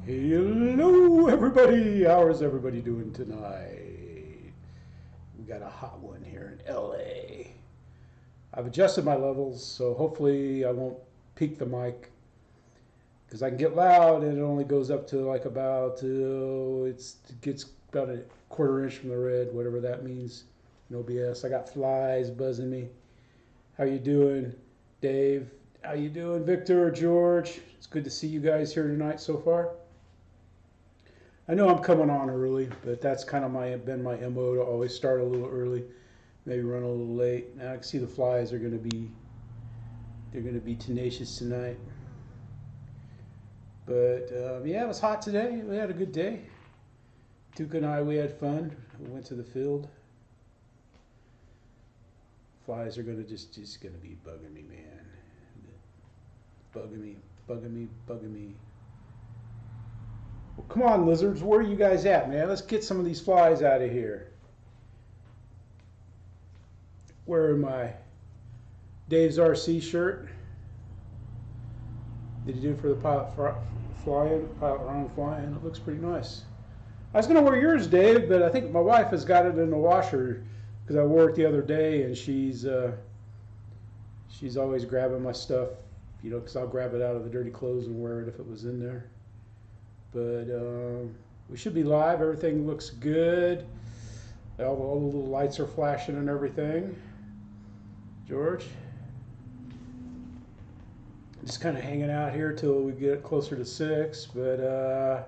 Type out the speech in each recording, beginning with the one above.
Hello, everybody. How is everybody doing tonight? We got a hot one here in LA. I've adjusted my levels, so hopefully I won't peak the mic because I can get loud and it only goes up to like about it gets about a quarter inch from the red, whatever that means. No BS. I got flies buzzing me. How you doing, Dave? How you doing, Victor, George? It's good to see you guys here tonight so far. I know I'm coming on early, but that's kind of been my MO to always start a little early, maybe run a little late. Now I can see the flies are going to be tenacious tonight. But yeah, it was hot today. We had a good day. Duke and we had fun. We went to the field. Flies are going to just going to be bugging me, man. Bugging me. Well, come on, lizards. Where are you guys at, man? Let's get some of these flies out of here. Wearing my Dave's RC shirt. Did you do it for the pilot flying? Pilot Ryan flying? It looks pretty nice. I was going to wear yours, Dave, but I think my wife has got it in the washer because I wore it the other day, and she's always grabbing my stuff, you know, because I'll grab it out of the dirty clothes and wear it if it was in there. But we should be live. Everything looks good. All the little lights are flashing and everything. George? Just kind of hanging out here till we get closer to 6. But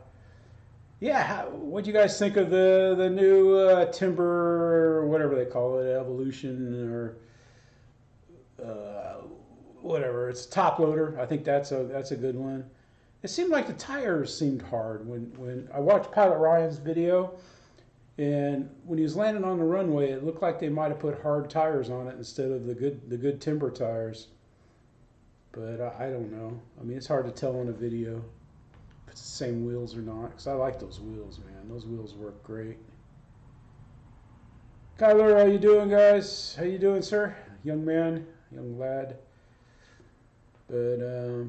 yeah, what do you guys think of the new Timber, whatever they call it, Evolution or whatever? It's a top loader. I think that's a good one. It seemed like the tires seemed hard when I watched Pilot Ryan's video, and when he was landing on the runway, it looked like they might have put hard tires on it instead of the good Timber tires. But I don't know. I mean, it's hard to tell on a video if it's the same wheels or not, because I like those wheels, man. Those wheels work great. Kyler, how you doing, guys? How you doing, sir? Young man, young lad. But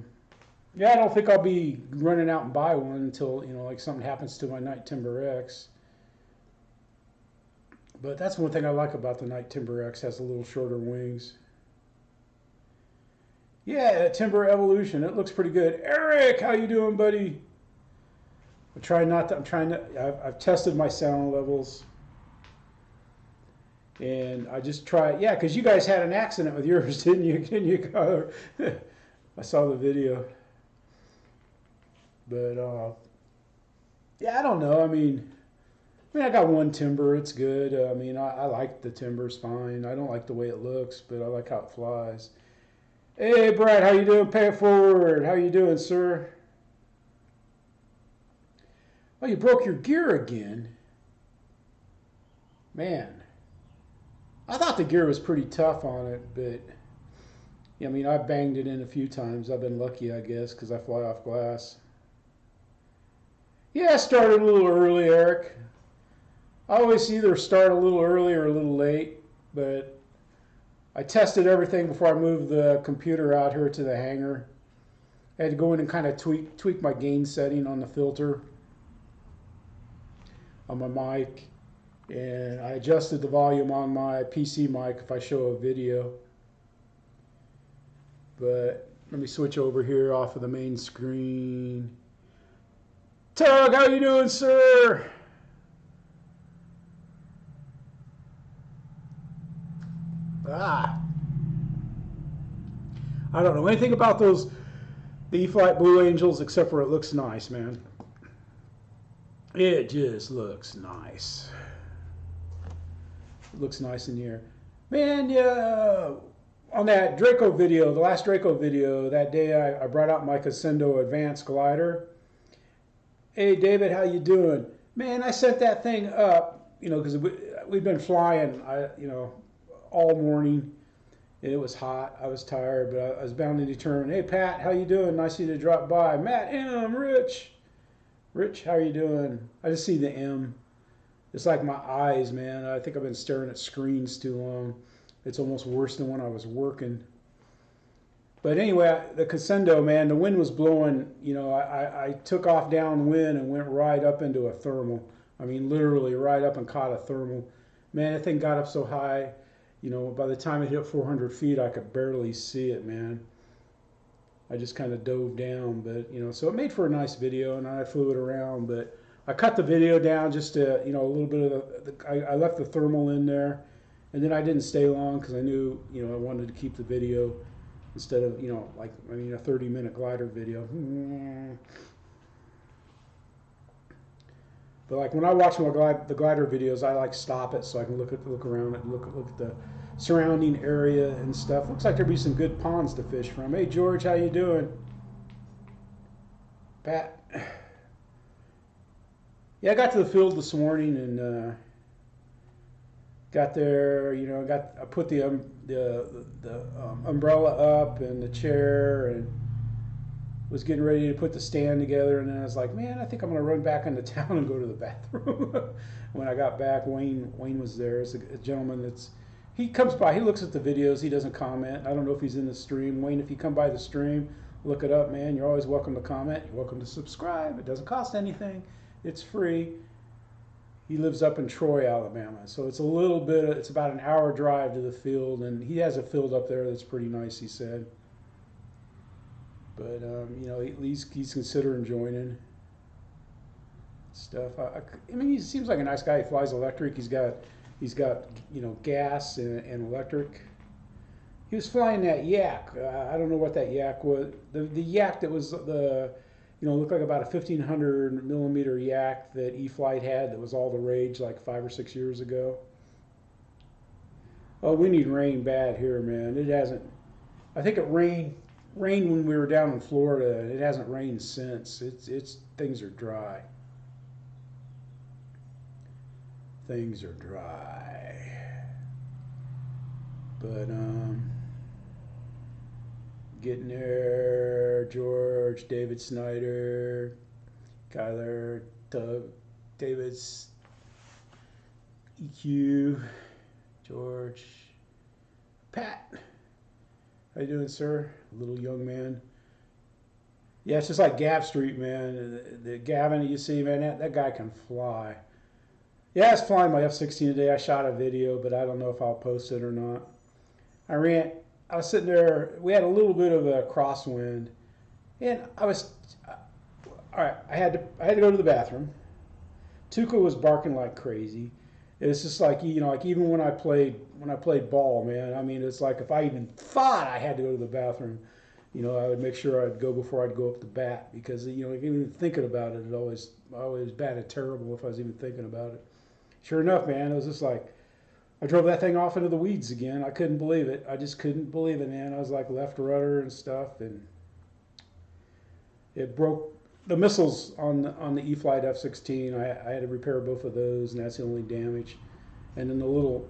yeah, I don't think I'll be running out and buy one until, you know, like something happens to my Night Timber X. But that's one thing I like about the Night Timber X, has a little shorter wings. Yeah, Timber Evolution, it looks pretty good. Eric, how you doing, buddy? I've tested my sound levels. And I just try, yeah, because you guys had an accident with yours, didn't you? Didn't you, Kyler? I saw the video. But yeah, I don't know. I mean, I got one Timber. It's good. I mean, I like the Timber's fine. I don't like the way it looks, but I like how it flies. Hey, Brad, how you doing? Pay it forward. How you doing, sir? Oh, you broke your gear again, man. I thought the gear was pretty tough on it, but yeah, I mean, I banged it in a few times. I've been lucky, I guess, because I fly off glass. Yeah, I started a little early, Eric. I always either start a little early or a little late, but I tested everything before I moved the computer out here to the hangar. I had to go in and kind of tweak my gain setting on the filter on my mic, and I adjusted the volume on my PC mic if I show a video. But let me switch over here off of the main screen. Tug, how you doing, sir? I don't know anything about the E-flite Blue Angels except for it looks nice, man. It just looks nice. It looks nice in the air. Man, yeah, on that Draco video, the last Draco video, that day I brought out my Casendo Advanced Glider. Hey, David, how you doing? Man, I set that thing up, you know, because we've been flying, you know, all morning. And it was hot. I was tired, but I was bound and determined. Hey, Pat, how you doing? Nice of you to drop by. Matt M, Rich. Rich, how you doing? I just see the M. It's like my eyes, man. I think I've been staring at screens too long. It's almost worse than when I was working. But anyway, the Crescendo, man, the wind was blowing. You know, I took off downwind and went right up into a thermal. I mean, literally right up and caught a thermal. Man, that thing got up so high. You know, by the time it hit 400 feet, I could barely see it, man. I just kind of dove down, but you know, so it made for a nice video, and I flew it around. But I cut the video down just to, you know, a little bit of I left the thermal in there, and then I didn't stay long because I knew, you know, I wanted to keep the video instead of, you know, like, I mean, a 30-minute glider video. But like when I watch the glider videos, I like stop it so I can look around it, and look at the surrounding area and stuff. Looks like there'd be some good ponds to fish from. Hey George, how you doing? Pat. Yeah, I got to the field this morning and got there. You know, I put the umbrella up and the chair and was getting ready to put the stand together, and then I was like, man, I think I'm going to run back into town and go to the bathroom. When I got back, Wayne was there. It's a gentleman he comes by, he looks at the videos, he doesn't comment. I don't know if he's in the stream. Wayne, if you come by the stream, look it up, man. You're always welcome to comment. You're welcome to subscribe. It doesn't cost anything. It's free. He lives up in Troy, Alabama. So it's it's about an hour drive to the field, and he has a field up there that's pretty nice, he said. But, you know, at least he's considering joining stuff. I mean, he seems like a nice guy. He flies electric. He's got you know, gas and electric. He was flying that Yak. I don't know what that Yak was. The Yak that was you know, looked like about a 1,500 millimeter Yak that E-flite had that was all the rage like 5 or 6 years ago. Oh, we need rain bad here, man. It hasn't. I think it rained when we were down in Florida. It hasn't rained since. Things are dry. Things are dry. But getting there. George, David Snyder, Kyler, Doug, David's EQ, George, Pat. How you doing, sir? Little young man. Yeah, it's just like Gav Street, man. The Gavin that you see, man, that guy can fly. Yeah, I was flying my F-16 today. I shot a video, but I don't know if I'll post it or not. I was sitting there. We had a little bit of a crosswind, and all right. I had to go to the bathroom. Tuca was barking like crazy. It's just like, you know, like even when I played ball, man. I mean, it's like if I even thought I had to go to the bathroom, you know, I would make sure I'd go before I'd go up to bat because, you know, even thinking about it, I always batted terrible if I was even thinking about it. Sure enough, man, it was just like I drove that thing off into the weeds again. I couldn't believe it. I just couldn't believe it, man. I was like left rudder and stuff, and it broke the missiles on the E-flite F-16. I had to repair both of those, and that's the only damage. And then the little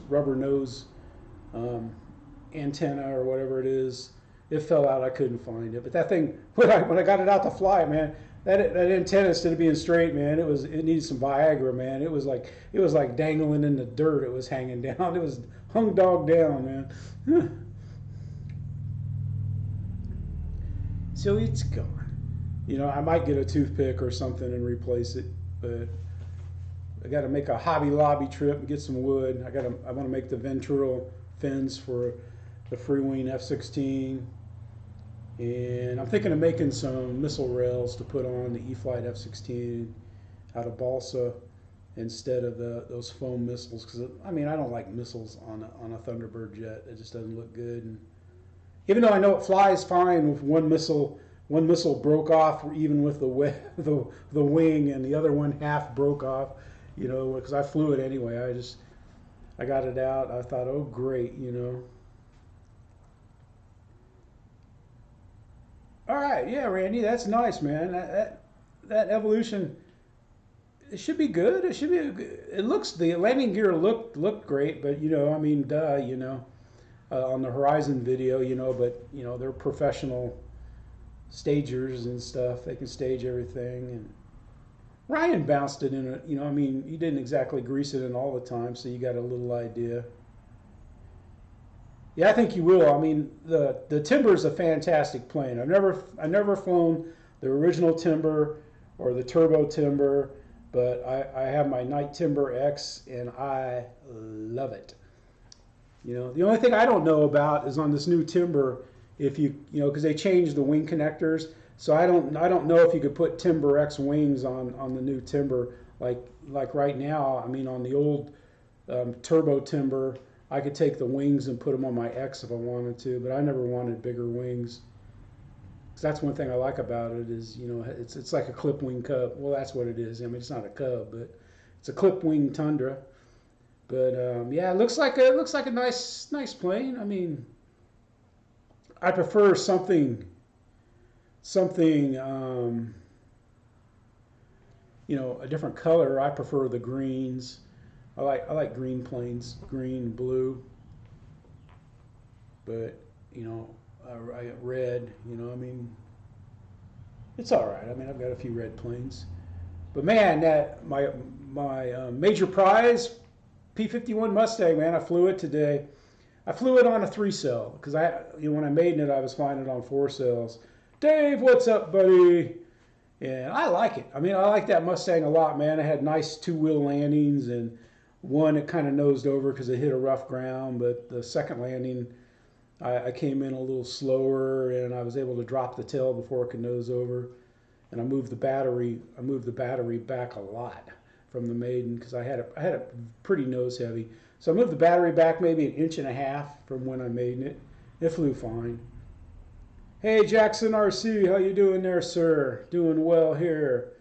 rubber nose antenna or whatever it is, it fell out. I couldn't find it. But that thing, when I got it out to fly, man, that antenna, instead of being straight, man, it needed some Viagra, man. It was like dangling in the dirt. It was hanging down. It was hung dog down, man. So it's gone. You know, I might get a toothpick or something and replace it, but I got to make a Hobby Lobby trip and get some wood. I want to make the ventral fins for the Freewing F-16, and I'm thinking of making some missile rails to put on the E-flite F-16 out of balsa instead of those foam missiles. Because I mean, I don't like missiles on a Thunderbird jet. It just doesn't look good. And even though I know it flies fine with one missile broke off, even with the wing, and the other one half broke off. You know, because I flew it anyway. I got it out. I thought, oh great, you know. All right, yeah, Randy, that's nice, man. That evolution, it should be good. It should be. It looks, the landing gear looked great, but you know, I mean, duh, you know, on the Horizon video, you know, but you know, they're professional stagers and stuff. They can stage everything. And Ryan bounced it in a, you know, I mean, he didn't exactly grease it in all the time, so you got a little idea. Yeah, I think you will. I mean, the Timber is a fantastic plane. I've never flown the original Timber or the Turbo Timber, but I have my Night Timber X and I love it. You know, the only thing I don't know about is on this new Timber, if because they changed the wing connectors, so I don't know if you could put Timber X wings on the new Timber like like right now. I mean, on the old Turbo Timber, I could take the wings and put them on my X if I wanted to, but I never wanted bigger wings. 'Cause that's one thing I like about it is it's like a clip wing Cub. Well, that's what it is. I mean, it's not a Cub, but it's a clip wing Tundra. But yeah, it looks like a nice plane. I mean, I prefer something a different color. I prefer the greens. I like green planes, green, blue, but you know, red. I mean, it's all right. I mean, I've got a few red planes, but man, that my major prize P-51 Mustang, man, I flew it today. I flew it on a 3-cell because when I made it, I was flying it on 4 cells. Dave, what's up, buddy? Yeah, I like it. I mean, I like that Mustang a lot, man. It had nice two-wheel landings, and one it kind of nosed over because it hit a rough ground. But the second landing, I came in a little slower, and I was able to drop the tail before it could nose over. And I moved the battery. I moved the battery back a lot from the maiden because I had a pretty nose heavy. So I moved the battery back maybe an inch and a half from when I made it. It flew fine. Hey Jackson RC, how you doing there, sir? Doing well here.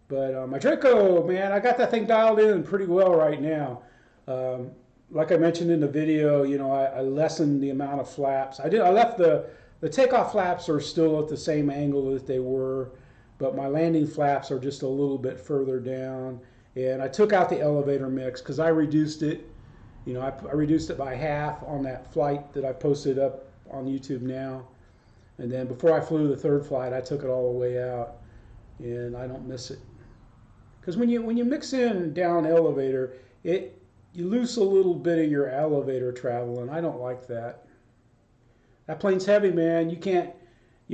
But my Draco, man, I got that thing dialed in pretty well right now. Um, like I mentioned in the video, I lessened the amount of flaps. I left the takeoff flaps are still at the same angle that they were, but my landing flaps are just a little bit further down. And I took out the elevator mix because I reduced it. I reduced it by half on that flight that I posted up on YouTube now. And then before I flew the third flight, I took it all the way out, and I don't miss it. Because when you mix in down elevator, you lose a little bit of your elevator travel, and I don't like that. That plane's heavy, man. You can't.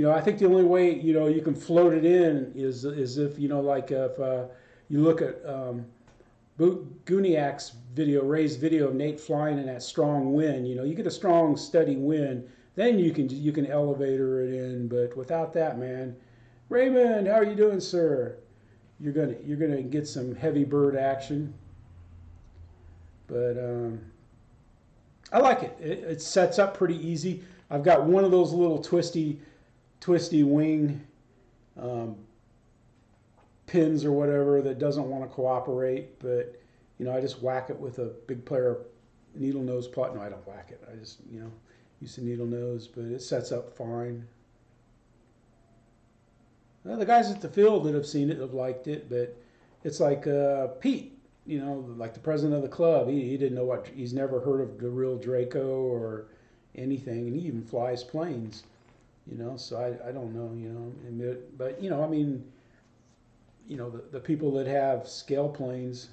I think the only way you can float it in is if like if you look at Guniak's video, Ray's video of Nate flying in that strong wind. You get a strong, steady wind, then you can elevator it in. But without that, man, Raymond, how are you doing, sir? You're gonna get some heavy bird action. But I like it. It sets up pretty easy. I've got one of those little twisty wing um, pins or whatever that doesn't want to cooperate, but I just whack it with a big player needle nose plot. No, I don't whack it. I just use the needle nose, but it sets up fine. Well, the guys at the field that have seen it have liked it, but it's like Pete, like the president of the club. He didn't know he's never heard of the real Draco or anything, and he even flies planes. So I don't know, but I mean, the people that have scale planes.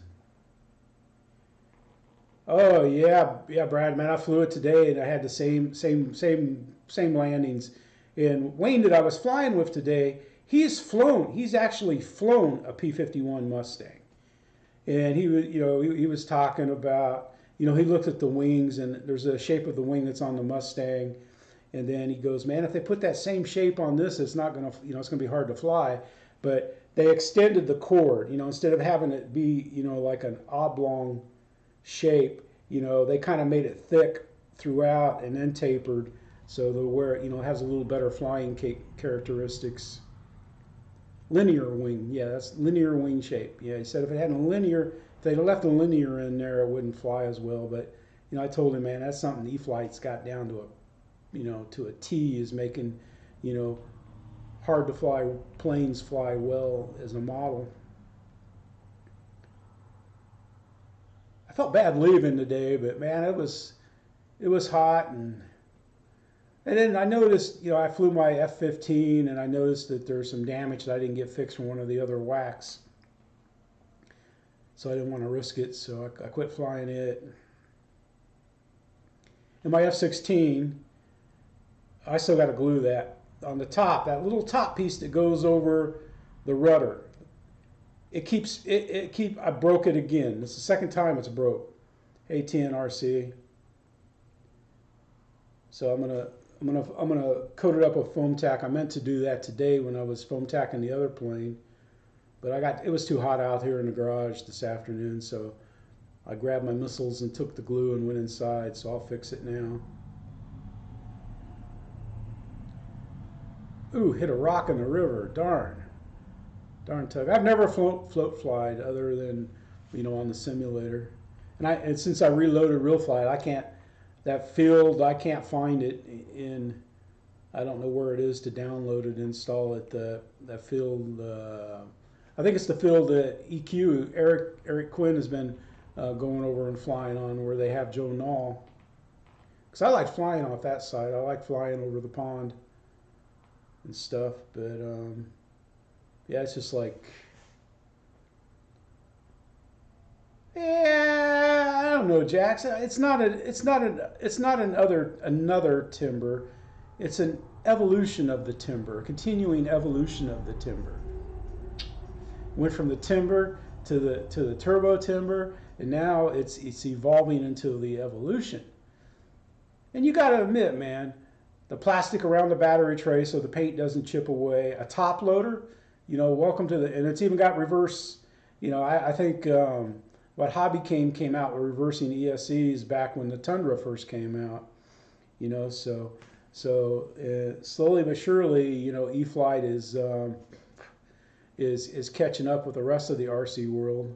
Oh yeah, Brad, man, I flew it today, and I had the same landings. And Wayne that I was flying with today, he's actually flown a P-51 Mustang, and he was talking about, he looked at the wings, and there's a shape of the wing that's on the Mustang, and then he goes, man, if they put that same shape on this, it's not gonna, it's gonna be hard to fly. But they extended the cord, instead of having it be, like an oblong shape, they kind of made it thick throughout and then tapered, so the where it has a little better flying characteristics. Linear wing, yeah, that's linear wing shape. Yeah, he said if if they'd left a linear in there, it wouldn't fly as well. But I told him, man, that's something E-flite's got down to a T, is making hard to fly planes fly well as a model. I felt bad leaving today, but man, it was hot, and then I noticed, I flew my F-15, and I noticed that there's some damage that I didn't get fixed from one of the other whacks. So I didn't want to risk it, so I quit flying it. in my F-16, I still got to glue that on the top, that little top piece that goes over the rudder. I broke it again. This is the second time it's broke. ATN RC. So I'm gonna coat it up with foam tack. I meant to do that today when I was foam tacking the other plane, but it was too hot out here in the garage this afternoon, so I grabbed my missiles and took the glue and went inside. So I'll fix it now. Ooh, hit a rock in the river. Darn tug. I've never float flied other than, on the simulator. And since I reloaded Real Flight, I can't find it in, I don't know where it is to download it, install it. That field, I think it's the field that EQ, Eric Quinn has been going over and flying on, where they have Joe Nall. Because I like flying off that side. I like flying over the pond and stuff, but yeah, it's just like, yeah, I don't know, Jackson. It's not another timber. It's an evolution of the timber, a continuing evolution of the timber. Went from the timber to the turbo timber, and now it's evolving into the evolution. And you got to admit, man, the plastic around the battery tray so the paint doesn't chip away. A top loader, welcome to and it's even got reverse. I think what Hobby came out with reversing ESCs back when the Tundra first came out. So slowly but surely, E-flite is catching up with the rest of the RC world.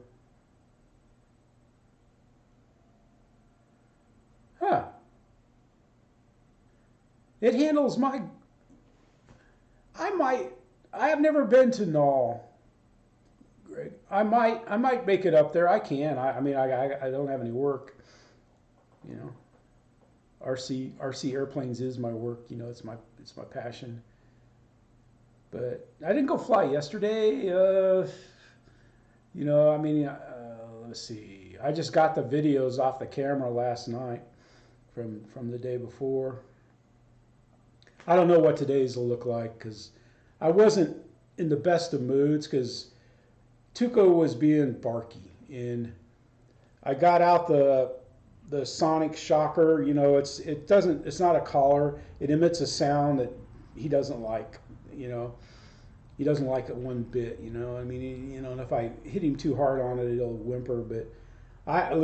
Huh. It handles I have never been to Nall, Greg. I might make it up there. I can. I don't have any work. RC airplanes is my work. It's my passion. But I didn't go fly yesterday. Let's see. I just got the videos off the camera last night from the day before. I don't know what today's will look like because I wasn't in the best of moods because Tuco was being barky, and I got out the sonic shocker. It's not a collar. It emits a sound that he doesn't like. He doesn't like it one bit. And if I hit him too hard on it, it'll whimper. But I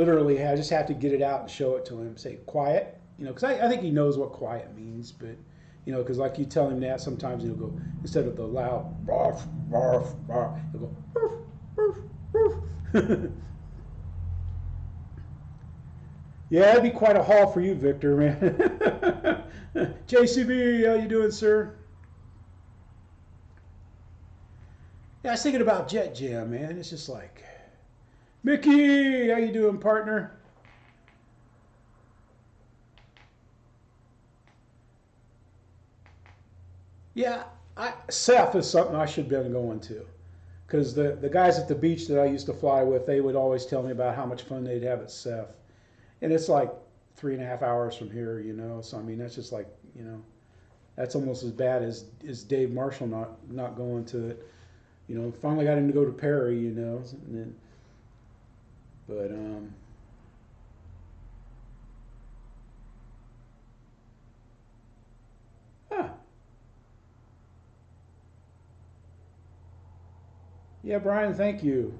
just have to get it out and show it to him. Say quiet. Because I think he knows what quiet means, but. Because like you tell him that, sometimes he'll go, instead of the loud barf, barf, barf, he'll go, barf, barf, barf. Yeah, it'd be quite a haul for you, Victor, man. JCB, how you doing, sir? Yeah, I was thinking about Jet Jam, man. It's just like, Mickey, how you doing, partner? Yeah, Ceph is something I should have been going to, because the guys at the beach that I used to fly with, they would always tell me about how much fun they'd have at Ceph, and it's like 3.5 hours from here, So that's just like, that's almost as bad as Dave Marshall not going to it. Finally got him to go to Perry, and then, but huh. Yeah, Brian, thank you.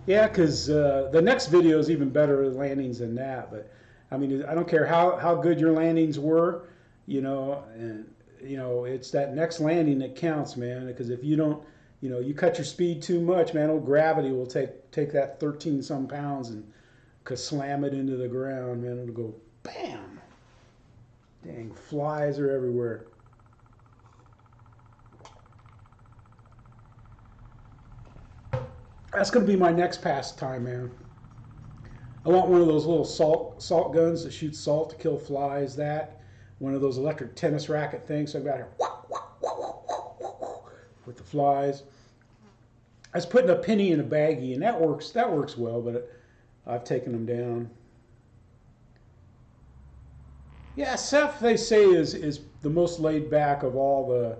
Yeah, because the next video is even better landings than that. But I don't care how good your landings were, and it's that next landing that counts, man. Because if you don't, you cut your speed too much, man, old gravity will take that 13 some pounds and slam it into the ground, man. It'll go bam. Dang, flies are everywhere. That's going to be my next pastime, man. I want one of those little salt guns that shoots salt to kill flies. One of those electric tennis racket things. So I've got here with the flies. I was putting a penny in a baggie, and that works well, but I've taken them down. Yeah, Seth they say is the most laid back of all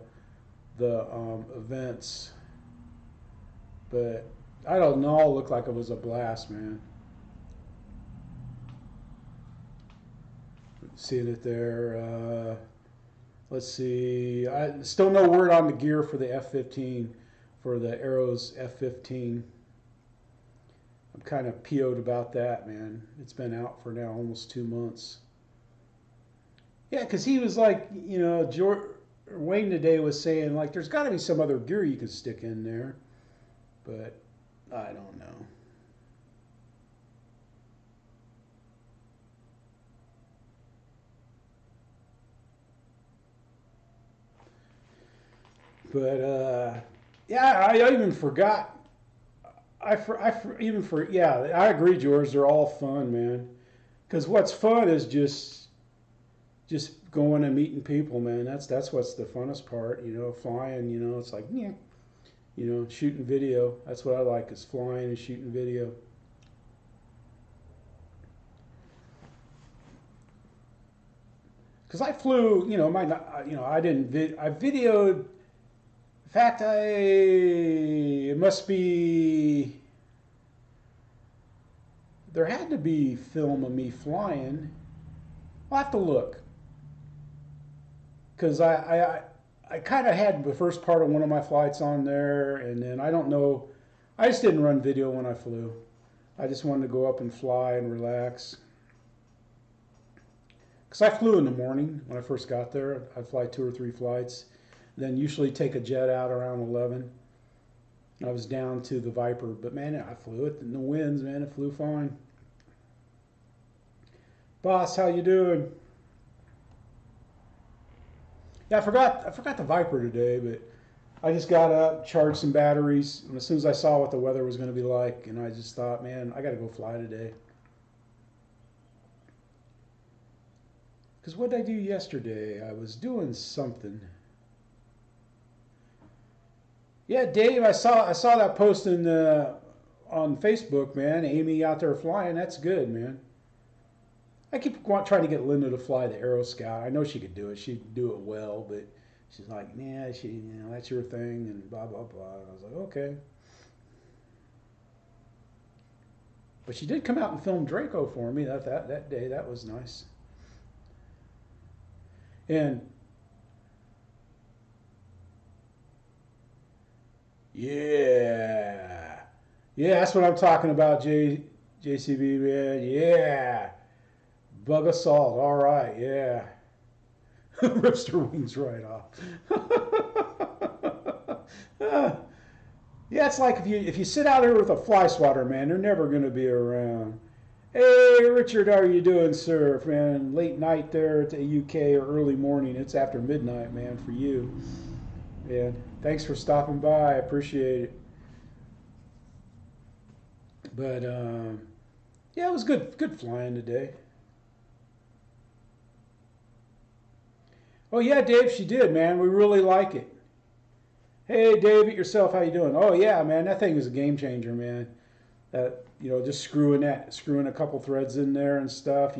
the events, but I don't know. It looked like it was a blast, man. Seeing it there. Let's see. I still no word on the gear for the F-15, for the Arrows F-15. I'm kind of PO'd about that, man. It's been out for now almost 2 months. Yeah, because he was like, Wayne today was saying, like, there's got to be some other gear you can stick in there. But I don't know. But, yeah, I even forgot. Yeah, I agree, George. They're all fun, man. Because what's fun is just going and meeting people, man. That's what's the funnest part, flying, it's like, yeah, shooting video. That's what I like is flying and shooting video. Because I flew, I didn't, I videoed, in fact, it must be, there had to be film of me flying. I'll have to look. Because I kind of had the first part of one of my flights on there, and then I don't know, I just didn't run video when I flew. I just wanted to go up and fly and relax. Because I flew in the morning when I first got there. I'd fly 2 or 3 flights, then usually take a jet out around 11. I was down to the Viper, but man, I flew it in the winds, man. It flew fine. Boss, how you doing? Yeah, I forgot the Viper today, but I just got up, charged some batteries, and as soon as I saw what the weather was going to be like, and I just thought, man, I got to go fly today. Because what did I do yesterday? I was doing something. Yeah, Dave, I saw that post on Facebook, man. Amy out there flying. That's good, man. I keep trying to get Linda to fly the Aero Scout. I know she could do it. She'd do it well, but she's like, yeah, that's your thing, and blah blah blah. And I was like, okay. But she did come out and film Draco for me that day. That was nice. And yeah, yeah, that's what I'm talking about, JCB man. Yeah, bug assault. All right, yeah. Rips her wings right off. Yeah, it's like if you sit out here with a fly swatter, man, they're never going to be around. Hey, Richard, how are you doing, sir? Man, late night there at the UK or early morning. It's after midnight, man, for you. Man, thanks for stopping by. I appreciate it. But yeah, it was good flying today. Oh yeah, Dave, she did, man. We really like it. Hey, David, yourself, how you doing? Oh yeah, man, that thing is a game changer, man. That just screwing a couple threads in there and stuff.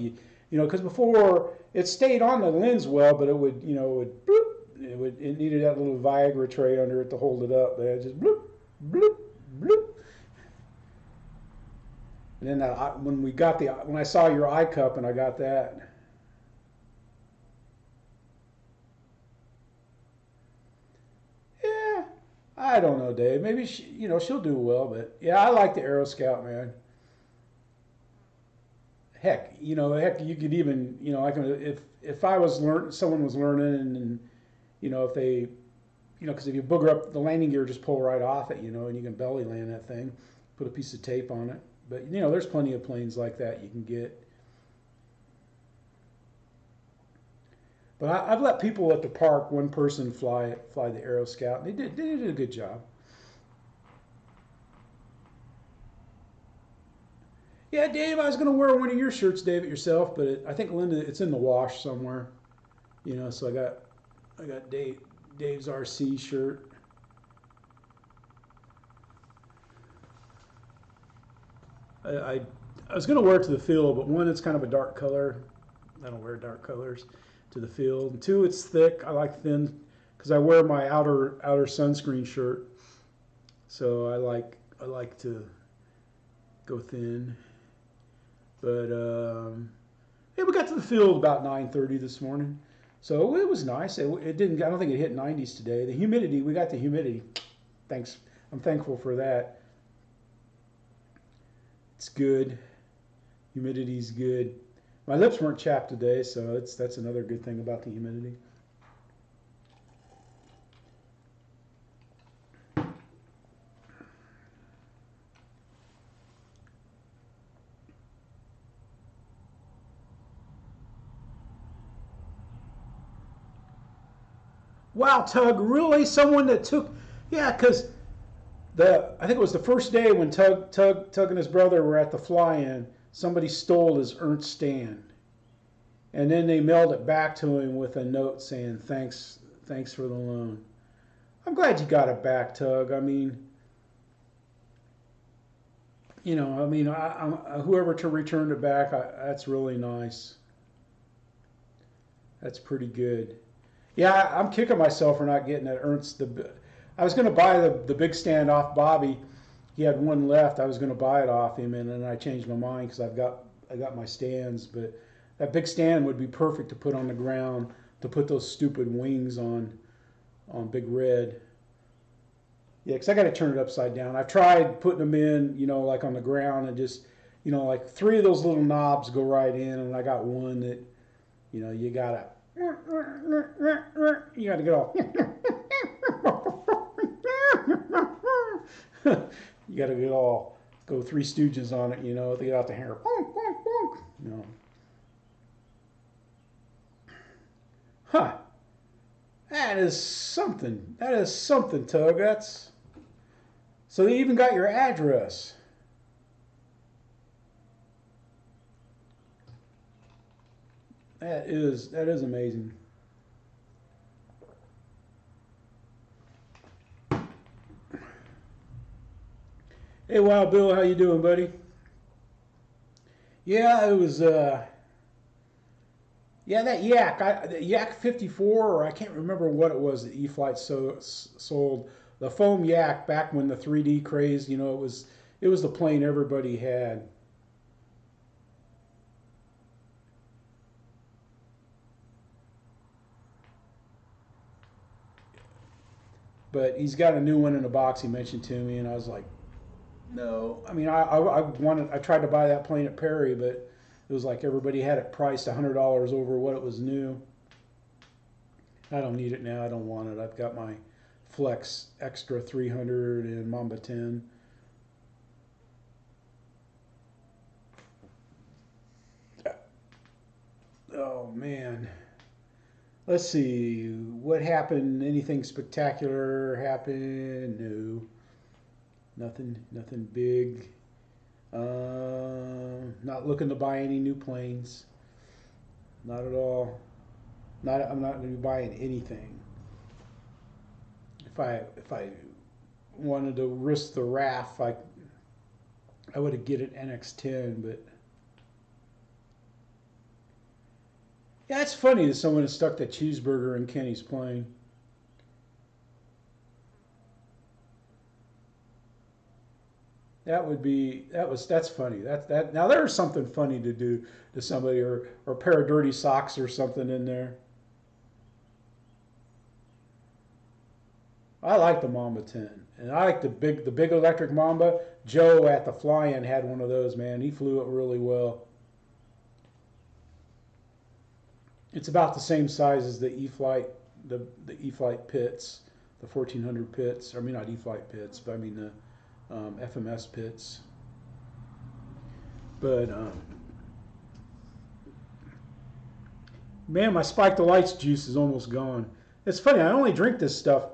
Because before it stayed on the lens well, but it would bloop, it needed that little Viagra tray under it to hold it up. But it just bloop, bloop, bloop. And then when I saw your eye cup and I got that. Yeah, I don't know, Dave. Maybe she'll do well, but yeah, I like the Aero Scout, man. Heck, you could even, I can if I was someone was learning and if they, because if you booger up the landing gear, just pull right off it, and you can belly land that thing, put a piece of tape on it. But there's plenty of planes like that you can get. But I've let people at the park, one person fly the Aero Scout, and they did a good job. Yeah, Dave, I was going to wear one of your shirts, Dave, it yourself, but I think Linda, it's in the wash somewhere. So I got Dave's RC shirt. I, I, I was going to wear it to the field, but one, it's kind of a dark color. I don't wear dark colors to the field. And two, it's thick. I like thin because I wear my outer sunscreen shirt, so I like to go thin. But yeah, we got to the field about 9:30 this morning, so it was nice. It didn't. I don't think it hit 90s today. The humidity, we got the humidity. Thanks. I'm thankful for that. It's good. Humidity's good. My lips weren't chapped today, so that's another good thing about the humidity. Wow, Tug, really? Someone that took, yeah, because I think it was the first day when Tug and his brother were at the fly-in. Somebody stole his Ernst stand, and then they mailed it back to him with a note saying thanks for the loan. I'm glad you got it back, Tug. I mean, whoever to return it back, that's really nice. That's pretty good. Yeah, I'm kicking myself for not getting that Ernst. I was going to buy the big stand off Bobby. He had one left. I was going to buy it off him, and then I changed my mind because I got my stands. But that big stand would be perfect to put on the ground to put those stupid wings on Big Red. Yeah, because I got to turn it upside down. I've tried putting them in, like on the ground and just, like three of those little knobs go right in, and I got one that, you gotta get all. You gotta get all go Three Stooges on it, to get out the hair. Huh. That is something. That is something, Tug. So they even got your address. That is amazing. Hey, Wild Bill, how you doing, buddy? Yeah, it was. Yeah, that Yak, the Yak 54, or I can't remember what it was that E-flite sold. The foam Yak back when the 3D craze, it was the plane everybody had. But he's got a new one in a box. He mentioned to me, and I was like, no. I mean, I tried to buy that plane at Perry, but it was like everybody had it priced $100 over what it was new. I don't need it now. I don't want it. I've got my Flex Extra 300 and Mamba 10. Oh man. Let's see. What happened? Anything spectacular happened? No. Nothing big. Not looking to buy any new planes. Not at all. I'm not going to be buying anything. If I wanted to risk the RAF, I would have get an NX-10, but yeah, it's funny that someone has stuck that cheeseburger in Kenny's plane. That's funny. That now there's something funny to do to somebody, or a pair of dirty socks or something in there. I like the Mamba 10, and I like the big electric Mamba. Joe at the fly-in had one of those. Man, he flew it really well. It's about the same size as the E-flite, the E-flite pits, the 1400 pits. I mean, not E-flite pits, but I mean the FMS pits. But man, my Spike the Lights juice is almost gone. It's funny. I only drink this stuff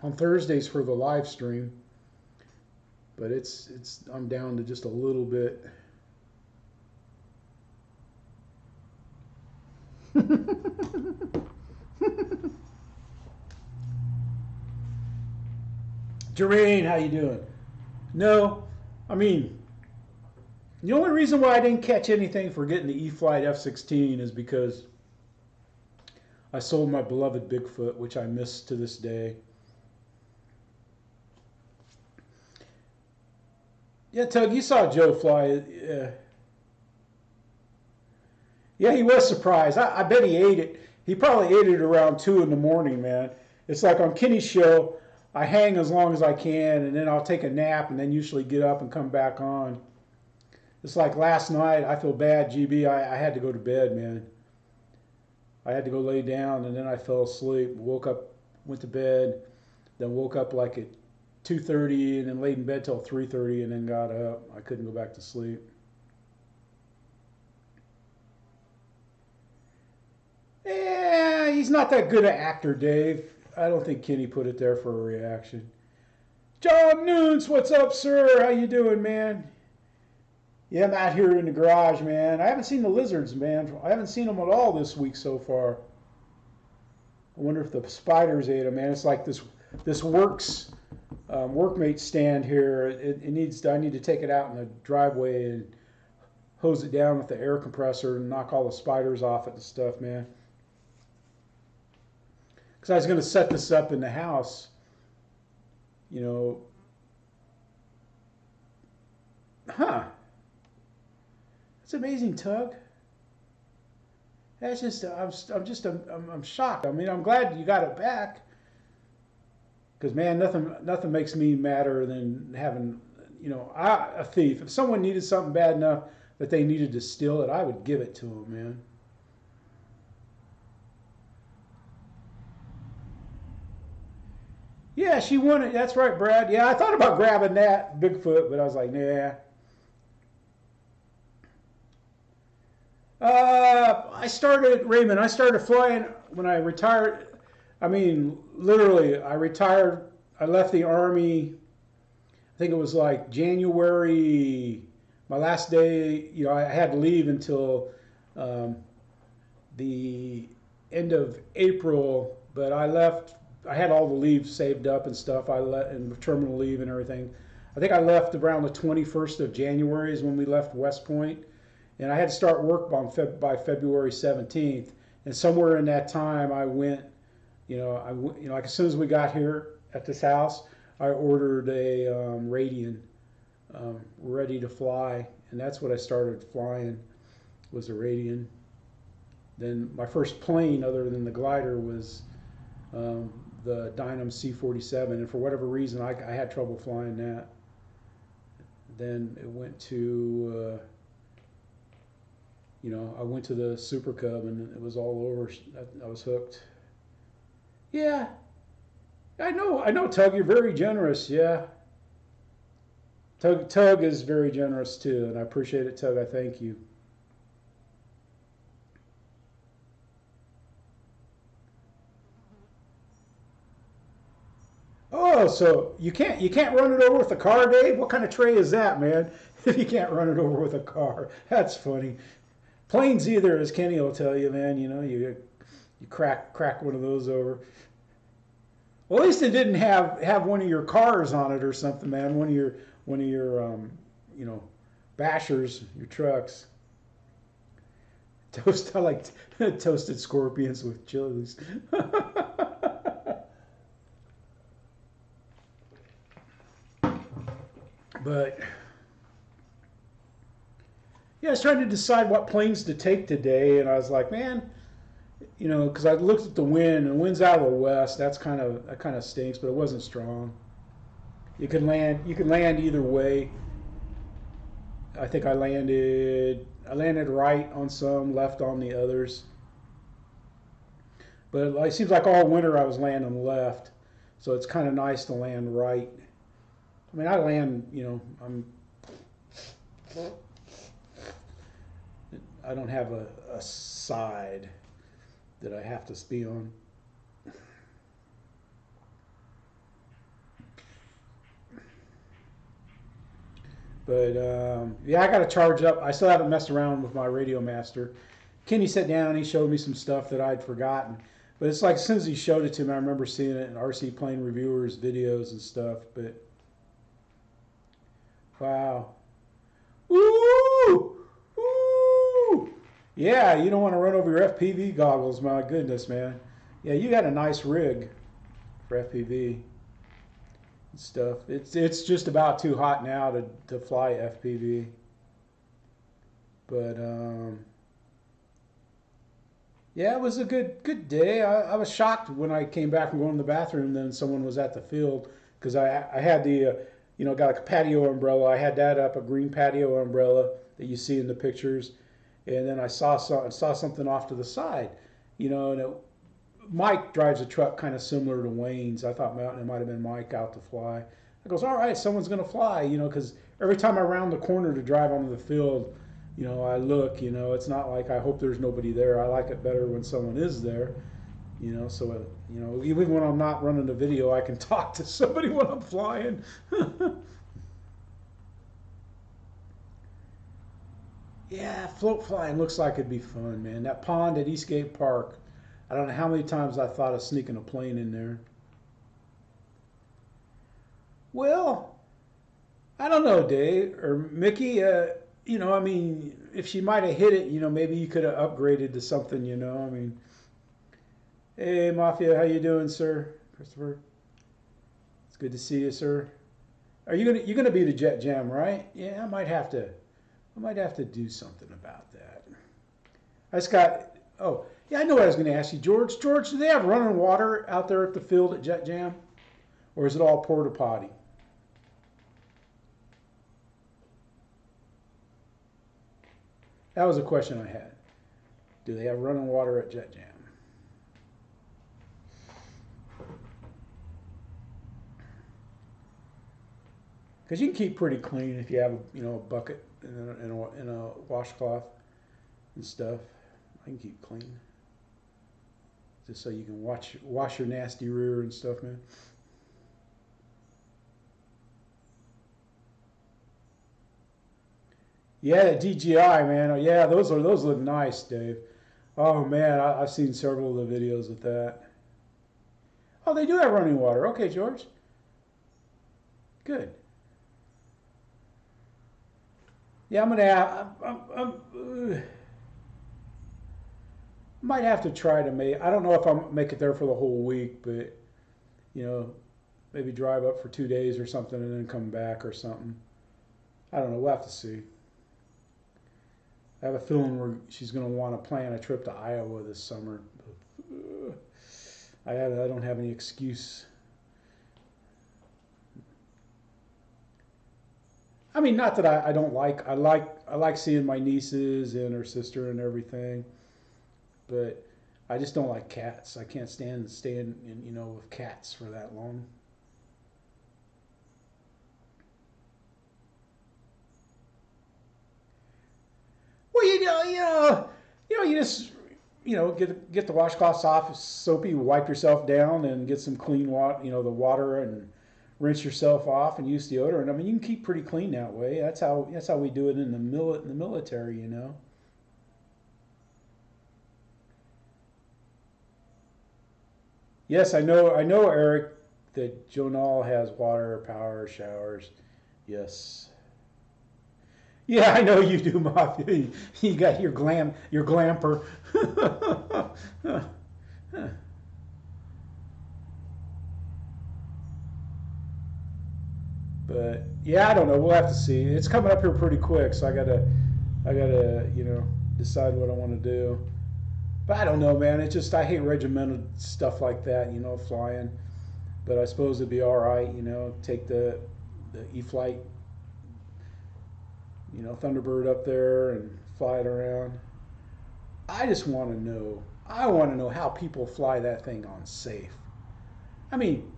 on Thursdays for the live stream, but I'm down to just a little bit. Jareen, how you doing? No, I mean, The only reason why I didn't catch anything for getting the E-flite F-16 is because I sold my beloved Bigfoot, which I miss to this day. Yeah, Tug, you saw Joe fly. Yeah, he was surprised. I bet he ate it. He probably ate it around 2 in the morning, man. It's like on Kenny's show, I hang as long as I can, and then I'll take a nap, and then usually get up and come back on. It's like last night, I feel bad, GB. I had to go to bed, man. I had to go lay down, and then I fell asleep. Woke up, went to bed, then woke up like at 2:30, and then laid in bed till 3:30, and then got up. I couldn't go back to sleep. Yeah, he's not that good an actor, Dave. I don't think Kenny put it there for a reaction. John Nunes, what's up, sir? How you doing, man? Yeah, I'm out here in the garage, man. I haven't seen the lizards, man. I haven't seen them at all this week so far. I wonder if the spiders ate them, man. It's like this workmate stand here. I need to take it out in the driveway and hose it down with the air compressor and knock all the spiders off it and stuff, man. Because I was going to set this up in the house, you know. It's amazing, Tug. That's just, I'm shocked. I mean, I'm glad you got it back. Because, man, nothing makes me madder than having, you know, a thief. If someone needed something bad enough that they needed to steal it, I would give it to them, man. Yeah, she won it. That's right, Brad. Yeah, I thought about grabbing that Bigfoot, but I was like, nah. Raymond, I started flying when I retired. I mean, literally, I retired. I left the Army, I think it was like January, my last day. You know, I had to leave until the end of April, but I left. I had all the leave saved up and stuff. And terminal leave and everything. I think I left around the 21st of January is when we left West Point. And I had to start work by February 17th. And somewhere in that time, I went, like as soon as we got here at this house, I ordered a Radian ready to fly. And that's what I started flying, was a Radian. Then my first plane, other than the glider, was the Dynam C-47. And for whatever reason, I had trouble flying that. Then it went to... I went to the Super Cub and it was all over. I was hooked. Yeah, I know, Tug, you're very generous. Yeah, Tug is very generous too, and I appreciate it, Tug. I thank you. Oh, so you can't run it over with a car, Dave? What kind of tray is that, man? If you can't run it over with a car, that's funny. Planes either, as Kenny will tell you, man. You crack one of those over. Well, at least it didn't have one of your cars on it or something, man. One of your bashers, your trucks. I like toasted scorpions with chilies. But yeah, I was trying to decide what planes to take today, and I was like, man, because I looked at the wind, and the wind's out of the west. That kind of stinks, but it wasn't strong. You can land either way. I think I landed right on some, left on the others. But it seems like all winter I was landing left, so it's kind of nice to land right. I mean, I land, I don't have a side that I have to be on. But yeah, I got to charge up. I still haven't messed around with my Radio Master. Kenny sat down and he showed me some stuff that I'd forgotten. But it's like as soon as he showed it to me, I remember seeing it in RC Plane Reviewers videos and stuff. But wow. Woo! Woo! Woo! Yeah, you don't want to run over your FPV goggles, my goodness, man. Yeah, you got a nice rig for FPV and stuff. It's just about too hot now to fly FPV. But yeah, it was a good day. I was shocked when I came back from going to the bathroom. Then someone was at the field because I had the got a patio umbrella. I had that up, a green patio umbrella that you see in the pictures, and then I saw something off to the side, and Mike drives a truck kind of similar to Wayne's. I thought it might have been Mike out to fly. I goes, all right, someone's gonna fly, because every time I round the corner to drive onto the field, I look, it's not like I hope there's nobody there. I like it better when someone is there, so even when I'm not running the video, I can talk to somebody when I'm flying. Yeah, float flying looks like it'd be fun, man. That pond at Eastgate Park, I don't know how many times I thought of sneaking a plane in there. Well, I don't know, Dave or Mickey. I mean, if she might have hit it, maybe you could have upgraded to something. I mean, hey, Mafia, how you doing, sir? Christopher, it's good to see you, sir. You're gonna be the Jet Jam, right? Yeah, I might have to do something about that. I just got. Oh, yeah, I know what I was going to ask you, George. George, do they have running water out there at the field at Jet Jam, or is it all porta potty? That was a question I had. Do they have running water at Jet Jam? Because you can keep pretty clean if you have a bucket and a washcloth and stuff. I can keep clean, just so you can wash your nasty rear and stuff, man. Yeah, the DJI, man. Oh, yeah, those look nice, Dave. Oh man, I've seen several of the videos with that. Oh, they do have running water. Okay, George. Good. Yeah, I'm gonna. Might have to try to make. I don't know if I'll make it there for the whole week, but you know, maybe drive up for 2 days or something and then come back or something. I don't know. We'll have to see. I have a feeling she's going to want to plan a trip to Iowa this summer. I don't have any excuse. I mean, not that I don't like. I like seeing my nieces and her sister and everything, but I just don't like cats. I can't stand staying with cats for that long. Well, you just get the washcloths off, soapy, wipe yourself down, and get some clean water, the water, and rinse yourself off and use deodorant. I mean, you can keep pretty clean that way. That's how we do it in the military. Yes, I know, Eric, that Jonal has water power showers. Yes. Yeah, I know you do, Mafia. You got your glamper. But yeah, I don't know. We'll have to see. It's coming up here pretty quick, so I gotta decide what I want to do. But I don't know, man. It's just I hate regimented stuff like that, flying. But I suppose it'd be all right, take the E-flite, Thunderbird up there and fly it around. I just want to know. I want to know how people fly that thing on safe. I mean,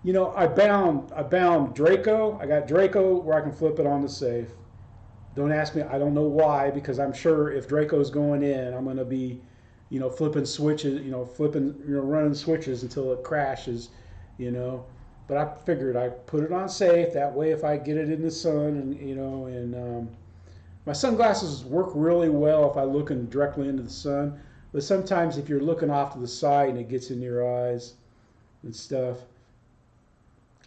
I bound Draco. I got Draco where I can flip it on the safe. Don't ask me. I don't know why, because I'm sure if Draco's going in, I'm going to be, flipping switches, running switches until it crashes, you know. But I figured I put it on safe. That way, if I get it in the sun, and my sunglasses work really well if I look directly into the sun. But sometimes if you're looking off to the side and it gets in your eyes and stuff.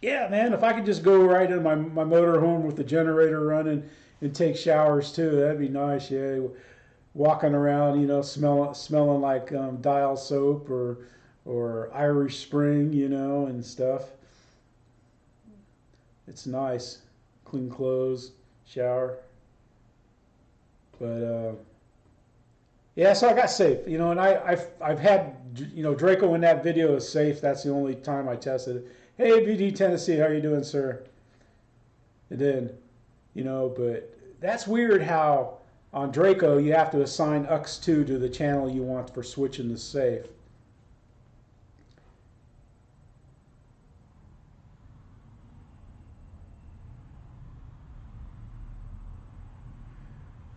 Yeah, man, if I could just go right in my motor home with the generator running and take showers too. That'd be nice. Yeah, walking around, you know, smelling like Dial soap or Irish Spring, you know, and stuff. It's nice. Clean clothes, shower. But yeah, so I got safe, you know, and I've had, you know, Draco in that video is safe. That's the only time I tested it. Hey, BD Tennessee, how you doing, sir? And then, you know, but that's weird how on Draco you have to assign UX2 to the channel you want for switching the safe.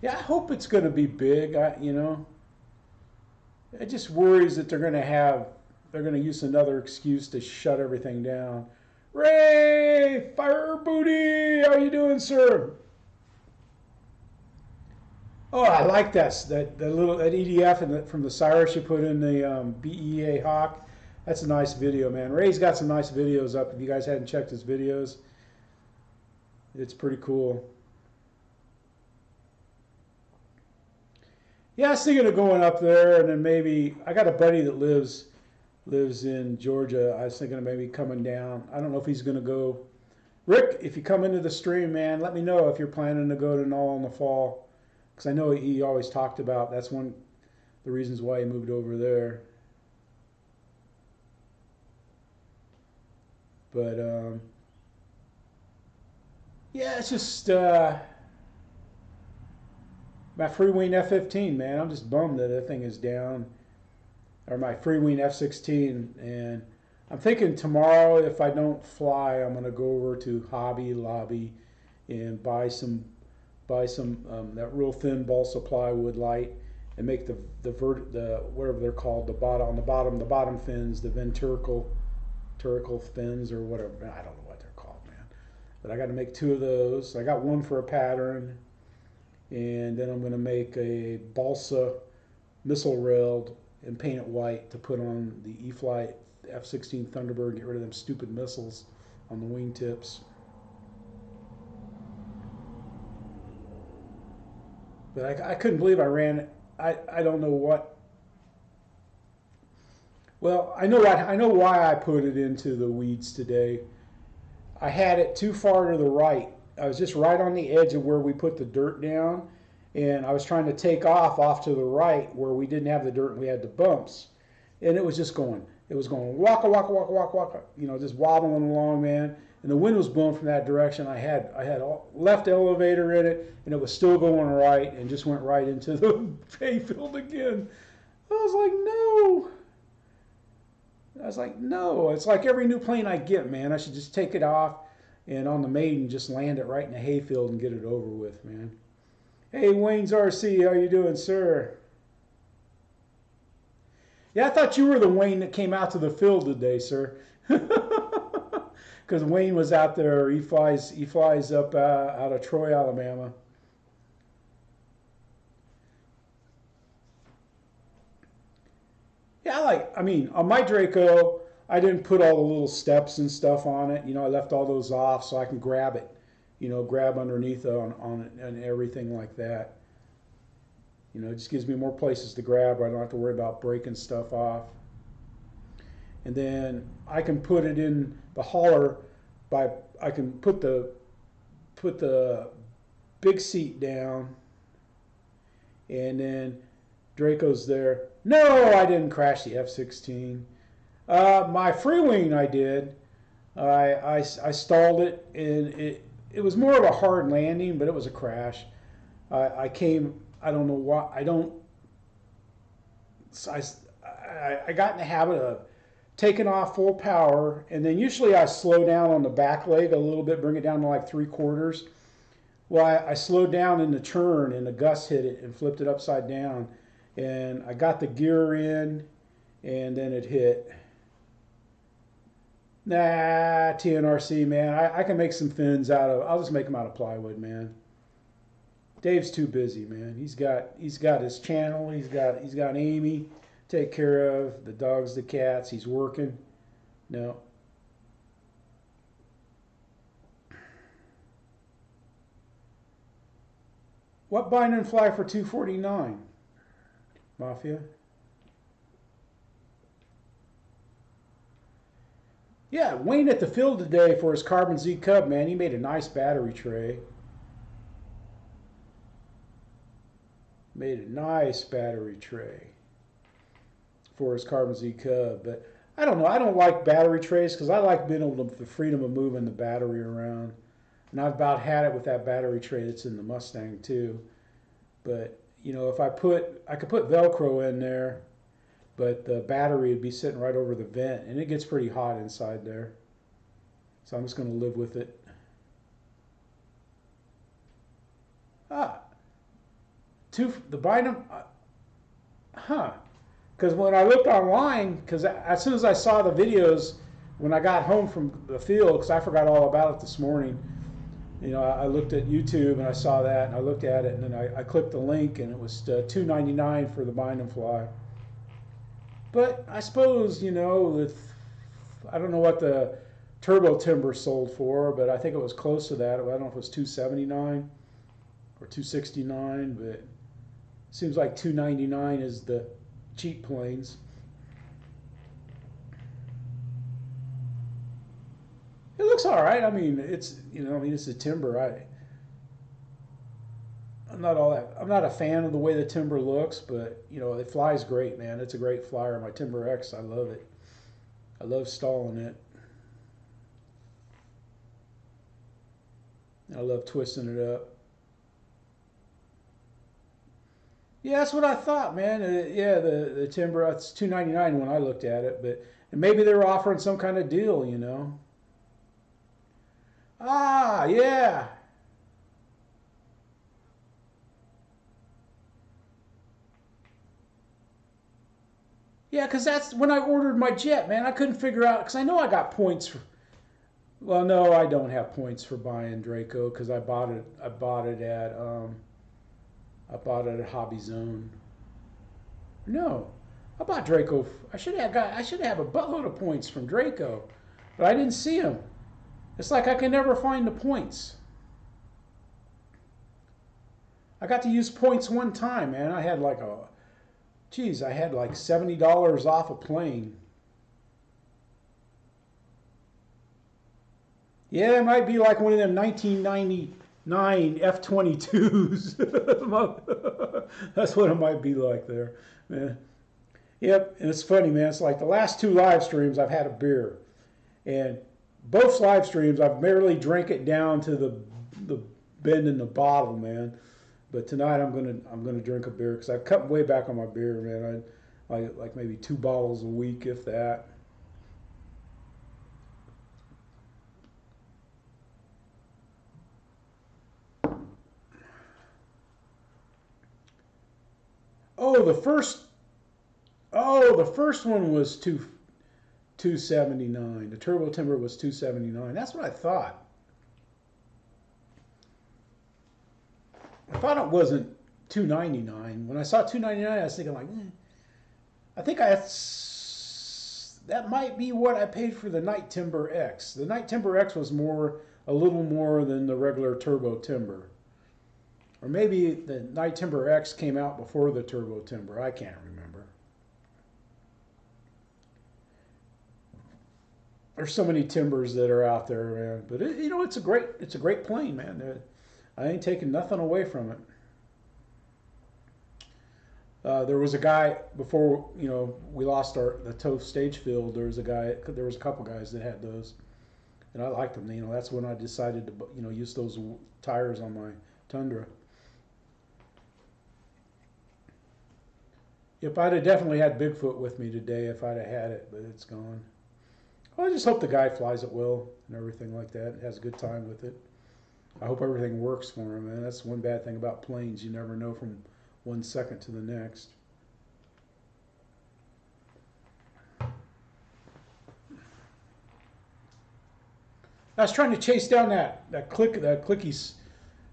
Yeah, I hope it's going to be big. You know, it just worries that they're going to use another excuse to shut everything down. Ray, Fire Booty, how you doing, sir? Oh, I like that EDF from the Cyrus you put in the BEA Hawk. That's a nice video, man. Ray's got some nice videos up. If you guys hadn't checked his videos, it's pretty cool. Yeah, I was thinking of going up there, and then maybe I got a buddy that lives in Georgia. I was thinking of maybe coming down. I don't know if he's going to go. Rick, if you come into the stream, man, let me know if you're planning to go to Knoll in the fall, because I know he always talked about that's one of the reasons why he moved over there. But yeah, it's just my Freewing F-15, man. I'm just bummed that that thing is down, or my Freewing F-16, and I'm thinking tomorrow if I don't fly, I'm gonna go over to Hobby Lobby and buy some that real thin balsa plywood light and make the whatever they're called, the bottom fins, the ventricle fins or whatever. I don't know what they're called, man. But I got to make two of those. I got one for a pattern, and then I'm going to make a balsa missile railed and paint it white to put on the E-flite F-16 Thunderbird and get rid of them stupid missiles on the wingtips. But I couldn't believe I ran it. I don't know what. Well, I know why I put it into the weeds today. I had it too far to the right. I was just right on the edge of where we put the dirt down, and I was trying to take off to the right where we didn't have the dirt and we had the bumps, and it was just going. It was going waka waka waka waka waka. You know, just wobbling along, man. And the wind was blowing from that direction. I had left elevator in it, and it was still going right, and just went right into the hayfield again. I was like, no. I was like, no. It's like every new plane I get, man. I should just take it off and on the maiden just land it right in the hayfield and get it over with, man. Hey, Wayne's RC, how you doing, sir? Yeah, I thought you were the Wayne that came out to the field today, sir. Because Wayne was out there. He flies up out of Troy, Alabama. Yeah, I mean, on my Draco, I didn't put all the little steps and stuff on it. You know, I left all those off so I can grab it. You know, grab underneath on it and everything like that. You know, it just gives me more places to grab where I don't have to worry about breaking stuff off. And then I can put it in the hauler I can put the big seat down, and then Draco's there. No, I didn't crash the F-16. My Freewing I did. I stalled it, and it was more of a hard landing, but it was a crash. I came. I don't know why. I got in the habit of taking off full power, and then usually I slow down on the back leg a little bit, bring it down to like 3/4. Well, I slowed down in the turn, and the gust hit it and flipped it upside down, and I got the gear in, and then it hit. Nah, TNRC, man, I can make some fins I'll just make them out of plywood, man. Dave's too busy, man. He's got his channel. He's got Amy take care of, the dogs, the cats. He's working. No. What bind and fly for 249? Mafia? Yeah, Wayne at the field today for his Carbon Z Cub, man. He made a nice battery tray. Made a nice battery tray for his Carbon Z Cub. But I don't know. I don't like battery trays because I like being able to the freedom of moving the battery around. And I've about had it with that battery tray that's in the Mustang too. But you know, if I could put Velcro in there, but the battery would be sitting right over the vent, and it gets pretty hot inside there. So I'm just going to live with it. The Bynum, because when I looked online, because as soon as I saw the videos when I got home from the field, because I forgot all about it this morning, you know, I looked at YouTube and I saw that, and I looked at it, and then I clicked the link, and it was $2.99 for the Bynum fly. But I suppose, you know, I don't know what the Turbo Timber sold for, but I think it was close to that. I don't know if it was $2.79 or $2.69, but it seems like $2.99 is the cheap planes. It looks all right. I mean, it's, you know, I mean, it's a timber. I'm not a fan of the way the timber looks, but you know, it flies great, man. It's a great flyer. My Timber X, I love it. I love stalling it. I love twisting it up. Yeah, that's what I thought, man. Yeah, the timber, it's $2.99 when I looked at it, but and maybe they were offering some kind of deal, you know. Ah, yeah. Yeah, because that's when I ordered my jet, man. I couldn't figure out, because I know I got points for, well, no, I don't have points for buying Draco because I bought it at Hobby Zone. No, I bought Draco. I should have a buttload of points from Draco, but I didn't see them. It's like I can never find the points. I got to use points one time, man. I had like $70 off a plane. Yeah, it might be like one of them 1999 F-22s. That's what it might be like there, man. Yep, and it's funny, man. It's like the last two live streams I've had a beer, and both live streams I've barely drank it down to the bend in the bottle, man. But tonight I'm gonna drink a beer because I've cut way back on my beer, man. I like maybe 2 bottles a week, if that. Oh, the first one was 279. The Turbo Timber was 279. That's what I thought. I thought it wasn't 299. When I saw 299, I was thinking like, I think that might be what I paid for the Night Timber X. The Night Timber X was a little more than the regular Turbo Timber. Or maybe the Night Timber X came out before the Turbo Timber. I can't remember. There's so many timbers that are out there, man. But you know, it's a great plane, man. I ain't taking nothing away from it. There was a guy before, you know, we lost the Toth stage field. There was a couple guys that had those, and I liked them. You know, that's when I decided to, you know, use those tires on my Tundra. Yep, I'd have definitely had Bigfoot with me today if I'd have had it, but it's gone. Well, I just hope the guy flies it well and everything like that, and has a good time with it. I hope everything works for him, man. That's one bad thing about planes. You never know from 1 second to the next. I was trying to chase down that clicky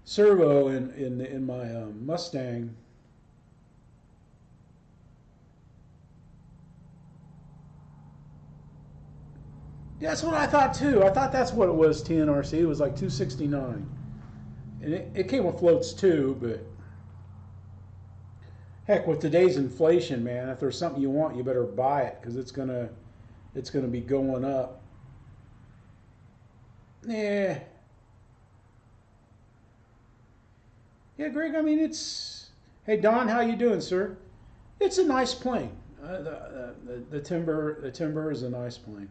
servo in my Mustang. That's what I thought too. I thought that's what it was. TNRC. It was like 269, and it came with floats too, but Heck, with today's inflation, man, if there's something you want, you better buy it because it's gonna be going up. Yeah, yeah, Greg. I mean, it's. Hey, Don, how you doing, sir? It's a nice plane. The timber is a nice plane.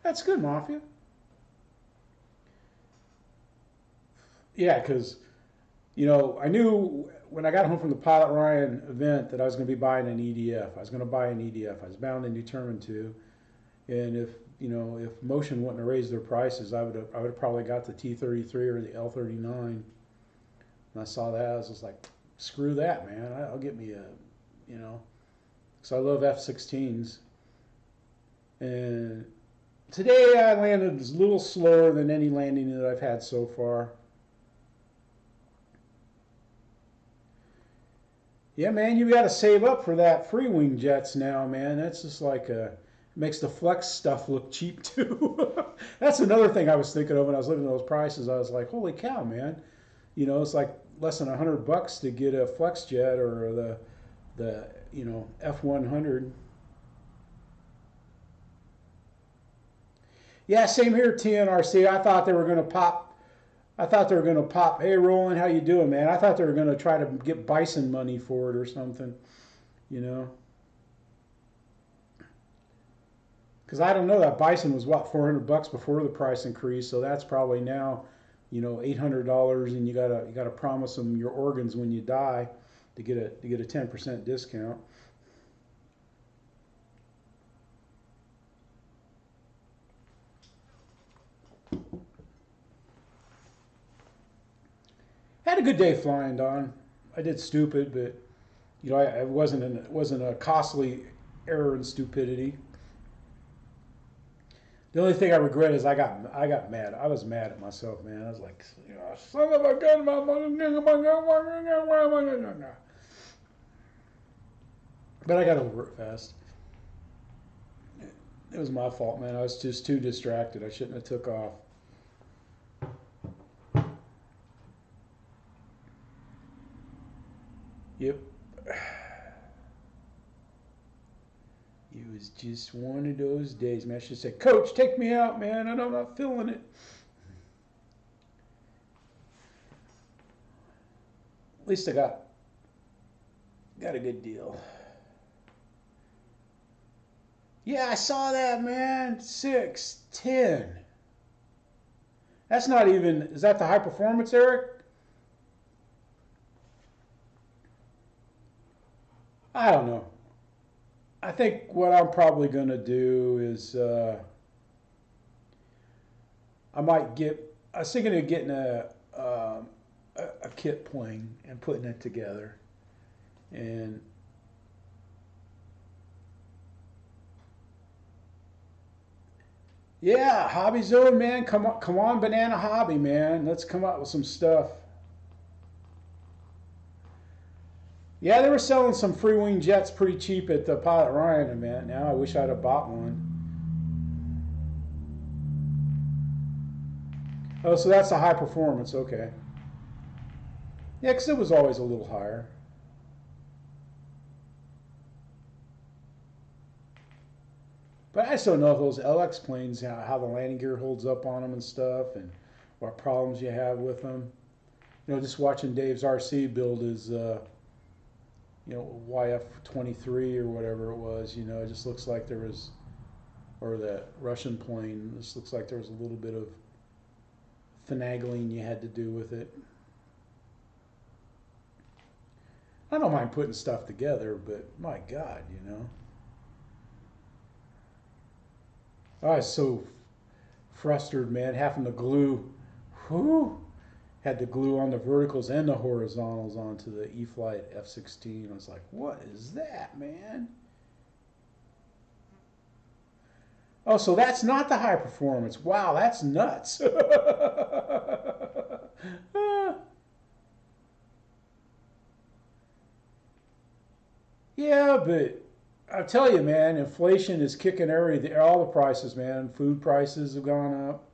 That's good, Mafia. Yeah, because I knew when I got home from the Pilot Ryan event that I was going to be buying an EDF. I was going to buy an EDF. I was bound and determined to. And if Motion wouldn't have raised their prices, I would have probably got the T33 or the L39. And I saw that, I was just like, screw that, man. I'll get me a, you know, because I love F-16s. And today I landed a little slower than any landing that I've had so far. Yeah, man, you got to save up for that free wing jets now, man. That's just like makes the flex stuff look cheap too. That's another thing I was thinking of when I was looking at those prices. I was like, holy cow, man! It's like less than $100 to get a flex jet or the F-100. Yeah, same here, TNRC. I thought they were gonna pop. Hey, Roland, how you doing, man? I thought they were gonna try to get Bison money for it or something. You know, because I don't know that Bison was what $400 before the price increase, so that's probably now, $800, and you gotta promise them your organs when you die to get a 10% discount. Had a good day flying, Don. I did stupid, but I wasn't a costly error in stupidity. The only thing I regret is I got mad. I was mad at myself, man. I was like, son of a gun, but I got over it fast. It was my fault, man. I was just too distracted. I shouldn't have took off. Yep. It was just one of those days, man. I should say, Coach, take me out, man. I'm not feeling it. At least I got a good deal. Yeah, I saw that, man. 610. That's not even. Is that the high performance, Eric? I don't know. I think what I'm probably gonna do is I might get. I was thinking of getting a kit plane and putting it together. And yeah, Hobby Zone, man, come on, Banana Hobby, man. Let's come up with some stuff. Yeah, they were selling some free wing jets pretty cheap at the Pilot Ryan event. Now I wish I'd have bought one. Oh, so that's a high performance. Okay. Yeah, because it was always a little higher. But I just don't know if those LX planes, how the landing gear holds up on them and stuff, and what problems you have with them. Just watching Dave's RC build his, YF-23 or whatever it was. It just looks like there was, or that Russian plane. It just looks like there was a little bit of finagling you had to do with it. I don't mind putting stuff together, but my God. I was so frustrated, man, having to glue. Whew, had to glue on the verticals and the horizontals onto the E-flite F-16. I was like, what is that, man? Oh, so that's not the high performance. Wow, that's nuts. Yeah, but I tell you, man, inflation is kicking everything, all the prices, man. Food prices have gone up.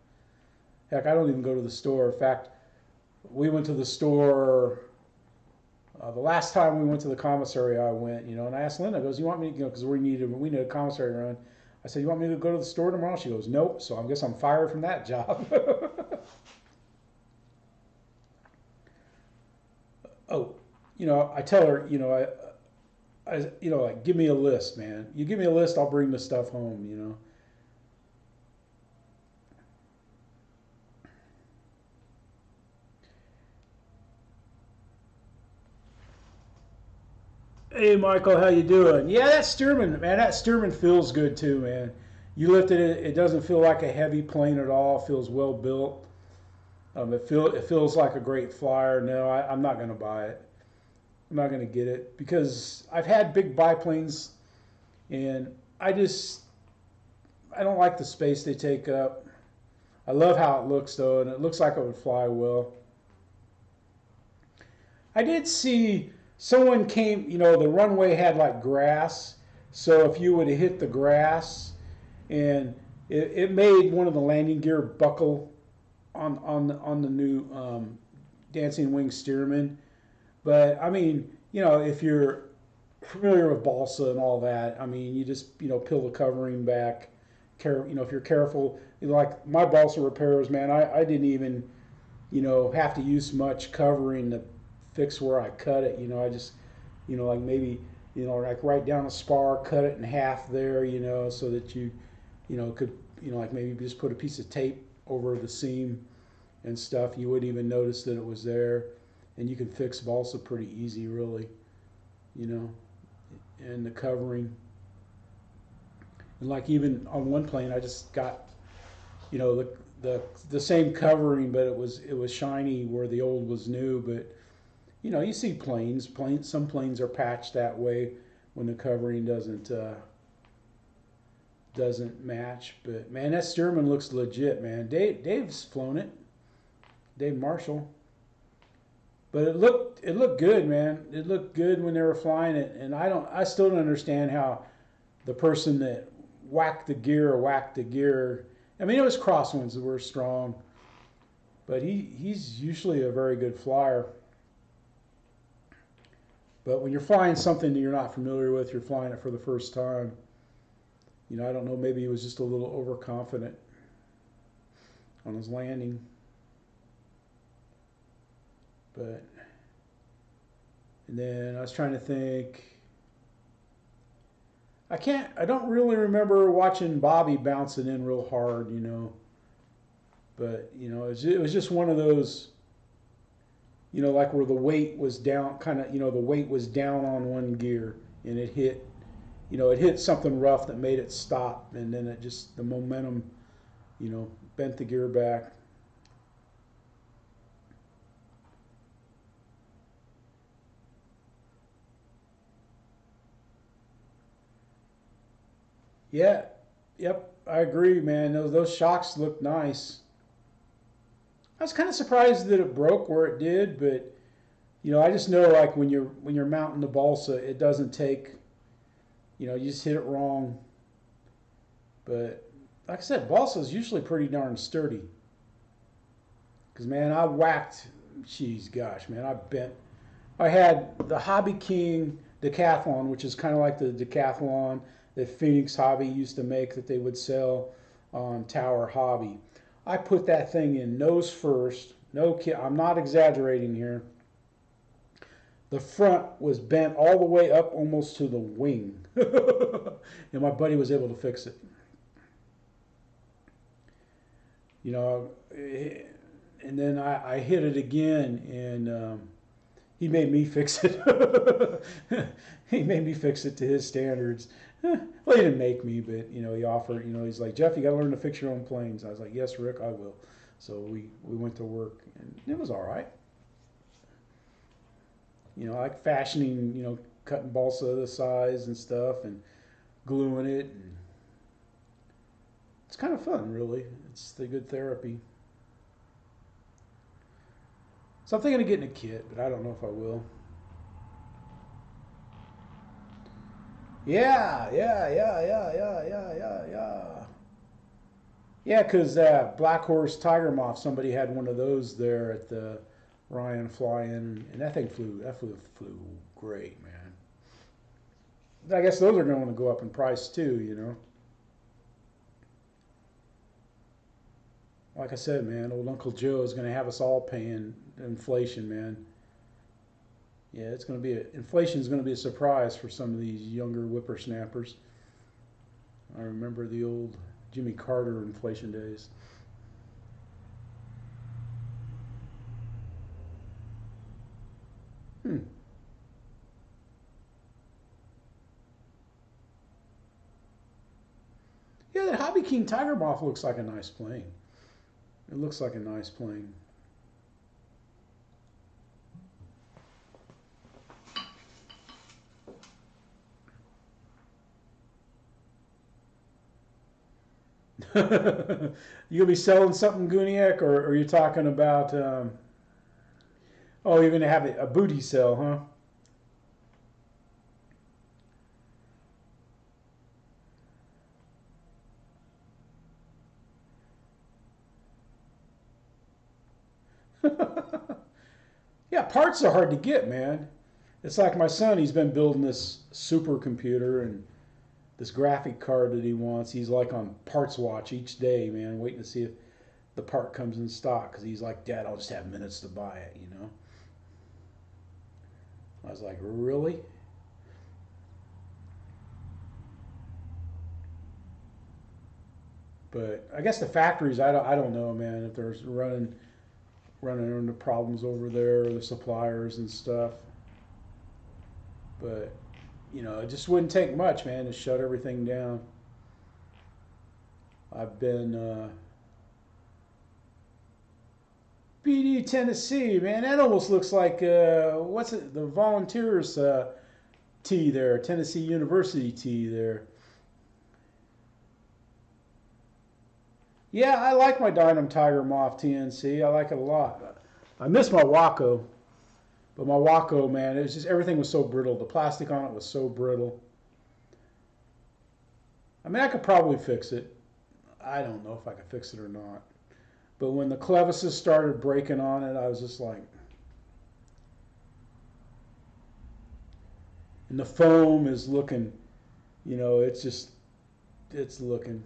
Heck, I don't even go to the store. In fact, we went to the store the last time we went to the commissary. I went, and I asked Linda, I goes, "You want me, because we need a commissary run." I said, "You want me to go to the store tomorrow?" She goes, "Nope." So I guess I'm fired from that job. Oh, I tell her, like, give me a list, man. You give me a list, I'll bring the stuff home. Hey, Michael, how you doing? Yeah, that Stearman, man, that Stearman feels good too, man. You lifted it, it doesn't feel like a heavy plane at all. It feels well built. It feels like a great flyer. No, I'm not going to buy it. I'm not going to get it because I've had big biplanes, and I don't like the space they take up. I love how it looks though, and it looks like it would fly well. I did see someone came, the runway had like grass, so if you would have hit the grass, and it made one of the landing gear buckle on the new Dancing Wing Stearman. But I mean, if you're familiar with balsa and all that, I mean, you just peel the covering back. If you're careful, like my balsa repairs, man, I didn't even have to use much covering to fix where I cut it. I just like maybe like right down a spar, cut it in half there, so that could like maybe just put a piece of tape over the seam and stuff. You wouldn't even notice that it was there, and you can fix balsa pretty easy, really, you know. And the covering, and like even on one plane, I just got the same covering, but it was shiny where the old was new. But you see planes. Some planes are patched that way when the covering doesn't match. But man, that Stearman looks legit, man. Dave's flown it, Dave Marshall. But it looked good, man. It looked good when they were flying it, and I still don't understand how the person that whacked the gear. I mean, it was crosswinds that were strong, but he's usually a very good flyer. But when you're flying something that you're not familiar with, you're flying it for the first time. I don't know. Maybe he was just a little overconfident on his landing. But and then I was trying to think. I don't really remember watching Bobby bouncing in real hard. But it was just one of those, like where the weight was down, kind of, the weight was down on one gear, and it hit something rough that made it stop, and then the momentum, bent the gear back. Yeah, yep, I agree, man. Those shocks look nice. I was kind of surprised that it broke where it did, but I just know like when you're mounting the balsa, it doesn't take. You just hit it wrong. But like I said, balsa is usually pretty darn sturdy. Cause man, I whacked. Jeez, gosh, man, I bent. I had the Hobby King Decathlon, which is kind of like the Decathlon that Phoenix Hobby used to make that they would sell on Tower Hobby. I put that thing in nose first. No kid, I'm not exaggerating here. The front was bent all the way up almost to the wing. And my buddy was able to fix it. You know, and then I hit it again, and he made me fix it. He made me fix it to his standards. Well, he didn't make me, but he offered. He's like, Jeff, you got to learn to fix your own planes. I was like, yes, Rick, I will. So we went to work, and it was all right. I like fashioning, cutting balsa the size and stuff, and gluing it. And it's kind of fun, really. It's the good therapy. So I'm thinking of getting a kit, but I don't know if I will. Yeah, yeah, yeah, yeah, yeah, yeah, yeah, yeah. Yeah, because Black Horse Tiger Moth, somebody had one of those there at the Ryan fly-in, and that thing flew great, man. I guess those are going to go up in price too, you know. Like I said, man, old Uncle Joe is going to have us all paying inflation, man. Yeah, it's going to be inflation is going to be a surprise for some of these younger whippersnappers. I remember the old Jimmy Carter inflation days. Hmm. Yeah, that Hobby King Tiger Moth looks like a nice plane. It looks like a nice plane. You gonna be selling something, Guniak, or are you talking about? Oh, you're gonna have a booty sale, huh? Yeah, parts are hard to get, man. It's like my son. He's been building this supercomputer and this graphic card that he wants. He's like on Parts Watch each day, man, waiting to see if the part comes in stock because he's like, Dad, I'll just have minutes to buy it, you know? I was like, really? But I guess the factories, I don't know, man, if there's running into problems over there, the suppliers and stuff. But you know, it just wouldn't take much, man, to shut everything down. I've been BD Tennessee, man. That almost looks like what's it? The Volunteers tee there, Tennessee University tee there. Yeah, I like my Dynam Tiger Moth TNC. I like it a lot. I miss my Waco, but my Waco, man, it was just everything was so brittle. The plastic on it was so brittle. I mean, I could probably fix it. I don't know if I could fix it or not. But when the clevises started breaking on it, I was just like, and the foam is looking, you know, it's looking.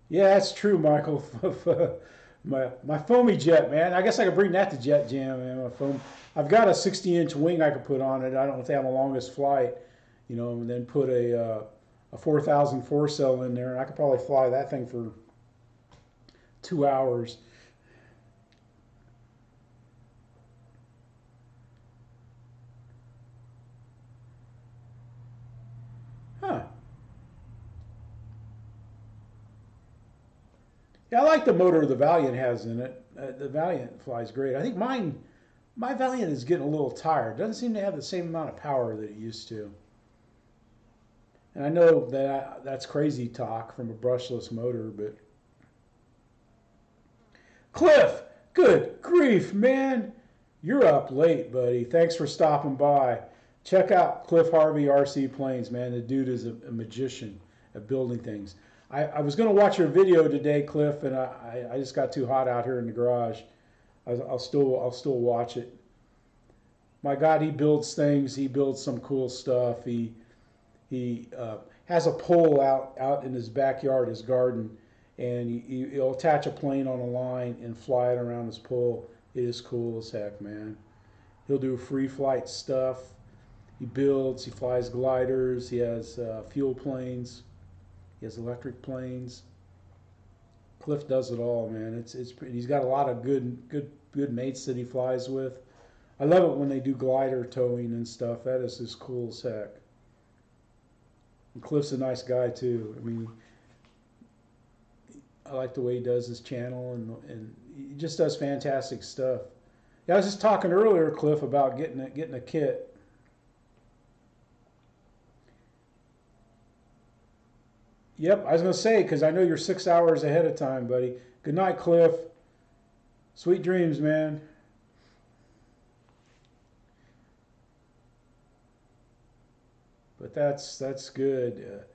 Yeah, that's true, Michael. my foamy jet, man. I guess I could bring that to Jet Jam, man. My foam. I've got a 60-inch wing I could put on it. I don't know if they have a longest flight, you know, and then put a 4004 cell in there, and I could probably fly that thing for 2 hours. Huh. Yeah, I like the motor the Valiant has in it. The Valiant flies great. I think my Valiant is getting a little tired. Doesn't seem to have the same amount of power that it used to. And I know that that's crazy talk from a brushless motor, but Cliff, good grief, man. You're up late, buddy. Thanks for stopping by. Check out Cliff Harvey RC Planes, man. The dude is a magician at building things. I was going to watch your video today, Cliff, and I just got too hot out here in the garage. I'll still watch it. My God, he builds things. He builds some cool stuff. He has a pole out in his backyard, his garden, and he'll attach a plane on a line and fly it around his pole. It is cool as heck, man. He'll do free flight stuff. He builds. He flies gliders. He has fuel planes. He has electric planes. Cliff does it all, man. He's got a lot of good mates that he flies with. I love it when they do glider towing and stuff. That is just cool as heck. And Cliff's a nice guy too. I mean, I like the way he does his channel, and he just does fantastic stuff. Yeah, I was just talking earlier, Cliff, about getting a kit. Yep, I was gonna say because I know you're 6 hours ahead of time, buddy. Good night, Cliff. Sweet dreams, man. but that's good.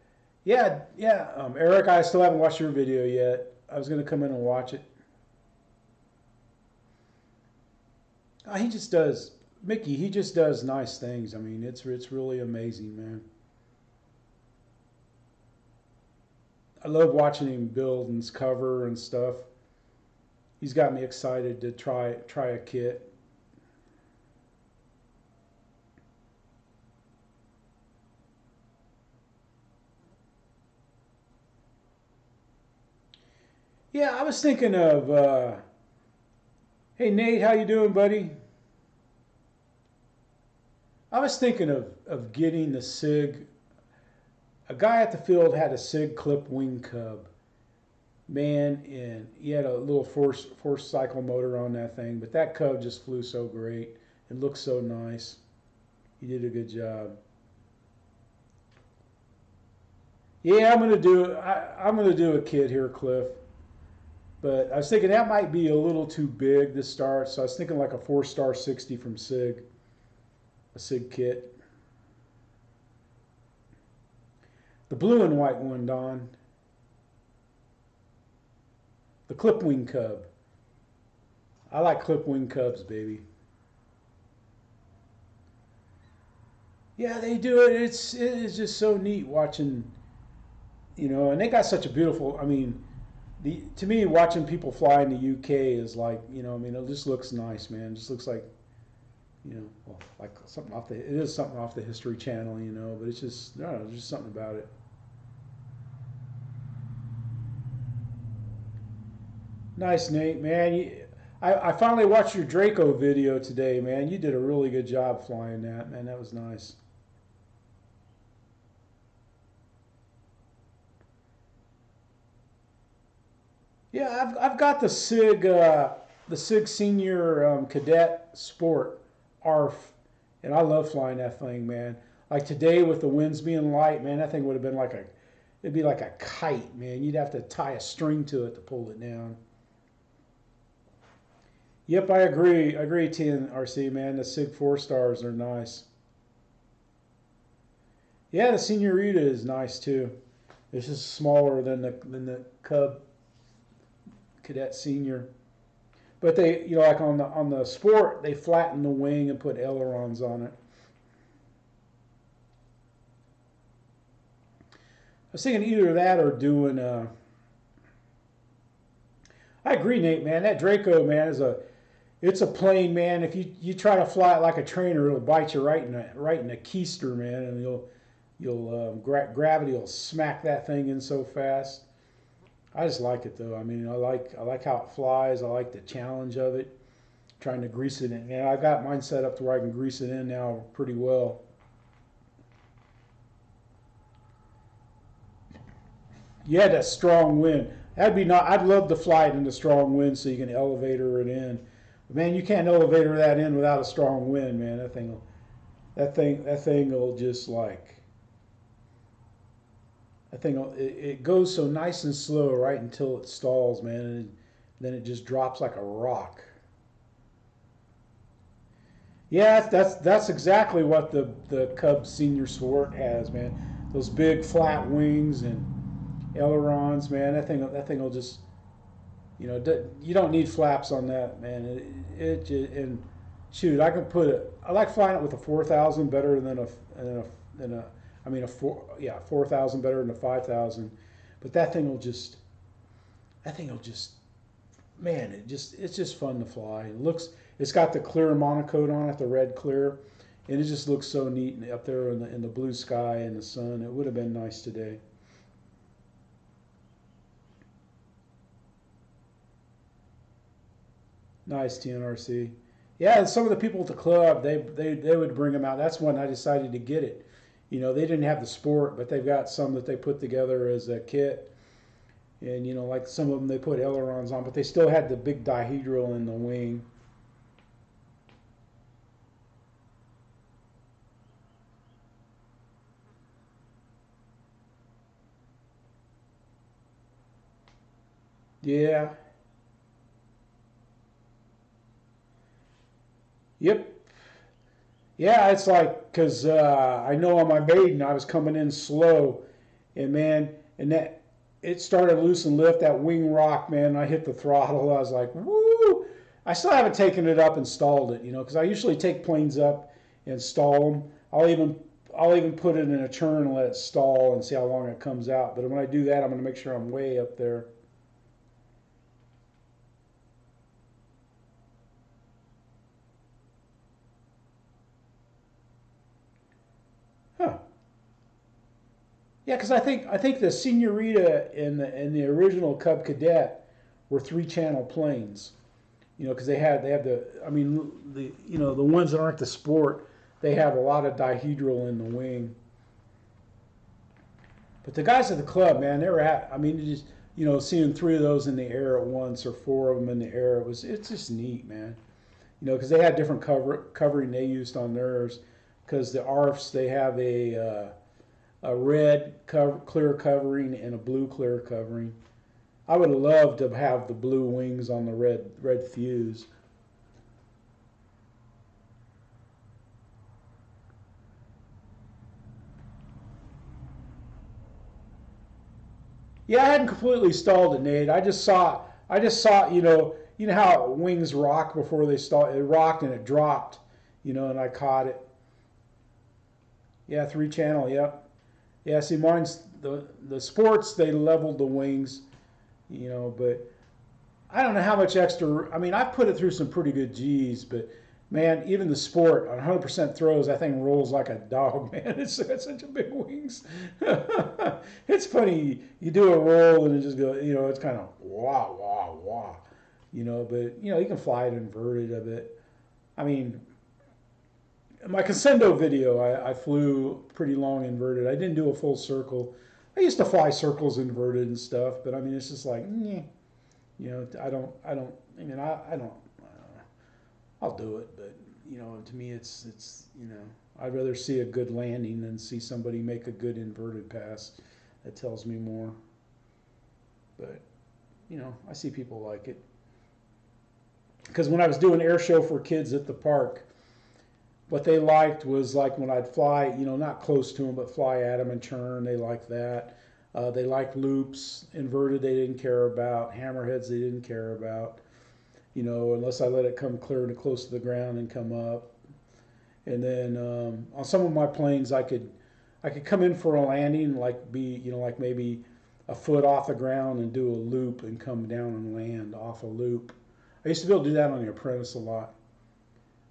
Yeah, yeah. Eric, I still haven't watched your video yet. I was gonna come in and watch it. He just does, Mickey. He just does nice things. I mean, it's really amazing, man. I love watching him build and cover and stuff. He's got me excited to try a kit. Yeah, I was thinking of. Hey Nate, how you doing, buddy? I was thinking of getting the Sig. A guy at the field had a Sig clip wing cub, man, and he had a little force cycle motor on that thing, but that cub just flew so great. It looked so nice. He did a good job. Yeah, I'm gonna do a kit here, Cliff. But I was thinking that might be a little too big to start, so I was thinking like a 4-star 60 from Sig, a Sig kit. The blue and white one, Don. The clip wing cub. I like clip wing cubs, baby. Yeah, they do it. It is just so neat watching, and they got such a beautiful. I mean, to me, watching people fly in the UK is like, I mean, it just looks nice, man. It just looks like, well, like something off the. It is something off the History Channel, but it's just, no, there's just something about it. Nice, Nate, man. I finally watched your Draco video today, man. You did a really good job flying that, man. That was nice. Yeah, I've got the Sig Senior Cadet Sport ARF, and I love flying that thing, man. Like today with the winds being light, man, that thing would have been like it'd be like a kite, man. You'd have to tie a string to it to pull it down. Yep, I agree. I agree, TNRC, man. The Sig 4 stars are nice. Yeah, the Senorita is nice too. It's just smaller than the Cub Cadet Senior. But they, like on the Sport, they flatten the wing and put ailerons on it. I was thinking either that or doing. I agree, Nate. Man, that Draco, man, it's a plane, man. If you try to fly it like a trainer, it'll bite you right in the keister, man, and gravity will smack that thing in so fast. I just like it though. I mean, I like how it flies. I like the challenge of it. Trying to grease it in. And I got mine set up to where I can grease it in now pretty well. Yeah, that strong wind. That'd be not. I'd love to fly it in the strong wind so you can elevator it in. But man, you can't elevator that in without a strong wind, man. That thing will just like that thing. It goes so nice and slow right until it stalls, man, and then it just drops like a rock. Yeah, that's exactly what the Cub Senior Sport has, man. Those big flat wings and ailerons, man. That thing will just, you don't need flaps on that, man. It just, and shoot, I can put it. I like flying it with a 4,000 better than a I mean a 4,000 better than a 5,000. But that thing will just man, it's just fun to fly. It's got the clear monocoat on it, the red clear, and it just looks so neat up there in the blue sky and the sun. It would have been nice today. Nice TNRC. Yeah, and some of the people at the club, they would bring them out. That's when I decided to get it. They didn't have the Sport, but they've got some that they put together as a kit. And like some of them, they put ailerons on, but they still had the big dihedral in the wing. Yeah. Yep. Yeah, it's like because I know on my maiden I was coming in slow, and man, and that it started loose and lift that wing rock, man. I hit the throttle. I was like, woo! I still haven't taken it up and stalled it, because I usually take planes up and stall them. I'll even put it in a turn and let it stall and see how long it comes out. But when I do that, I'm going to make sure I'm way up there. Huh. Yeah, because I think the Senorita and the original Cub Cadet were three-channel planes. Because they have the I mean the ones that aren't the sport, they have a lot of dihedral in the wing. But the guys at the club, man, they were at. I mean, just seeing three of those in the air at once or four of them in the air, it's just neat, man. Because they had different covering they used on theirs. Because the ARFs they have a red clear covering and a blue clear covering. I would love to have the blue wings on the red fuse. Yeah, I hadn't completely stalled it, Nate. I just saw, how wings rock before they stall. It rocked and it dropped, and I caught it. Yeah, three channel. Yep. Yeah. See, mine's the sports. They leveled the wings, but I don't know how much extra. I mean, I put it through some pretty good G's, but man, even the sport on 100% throws, that thing rolls like a dog, man. It's got such a big wings. It's funny. You do a roll and it just goes, it's kind of wah, wah, wah, but, you can fly it inverted a bit. I mean, in my Crescendo video, I flew pretty long inverted. I didn't do a full circle. I used to fly circles inverted and stuff, but I mean, it's just like, I mean, I don't, I'll do it, but to me, I'd rather see a good landing than see somebody make a good inverted pass. That tells me more. But I see people like it because when I was doing air show for kids at the park, what they liked was like when I'd fly, not close to them, but fly at them and turn. They liked that. They liked loops, inverted. They didn't care about hammerheads. They didn't care about. Unless I let it come clear and close to the ground and come up. And then on some of my planes, I could come in for a landing, like like maybe a foot off the ground and do a loop and come down and land off a loop. I used to be able to do that on the Apprentice a lot.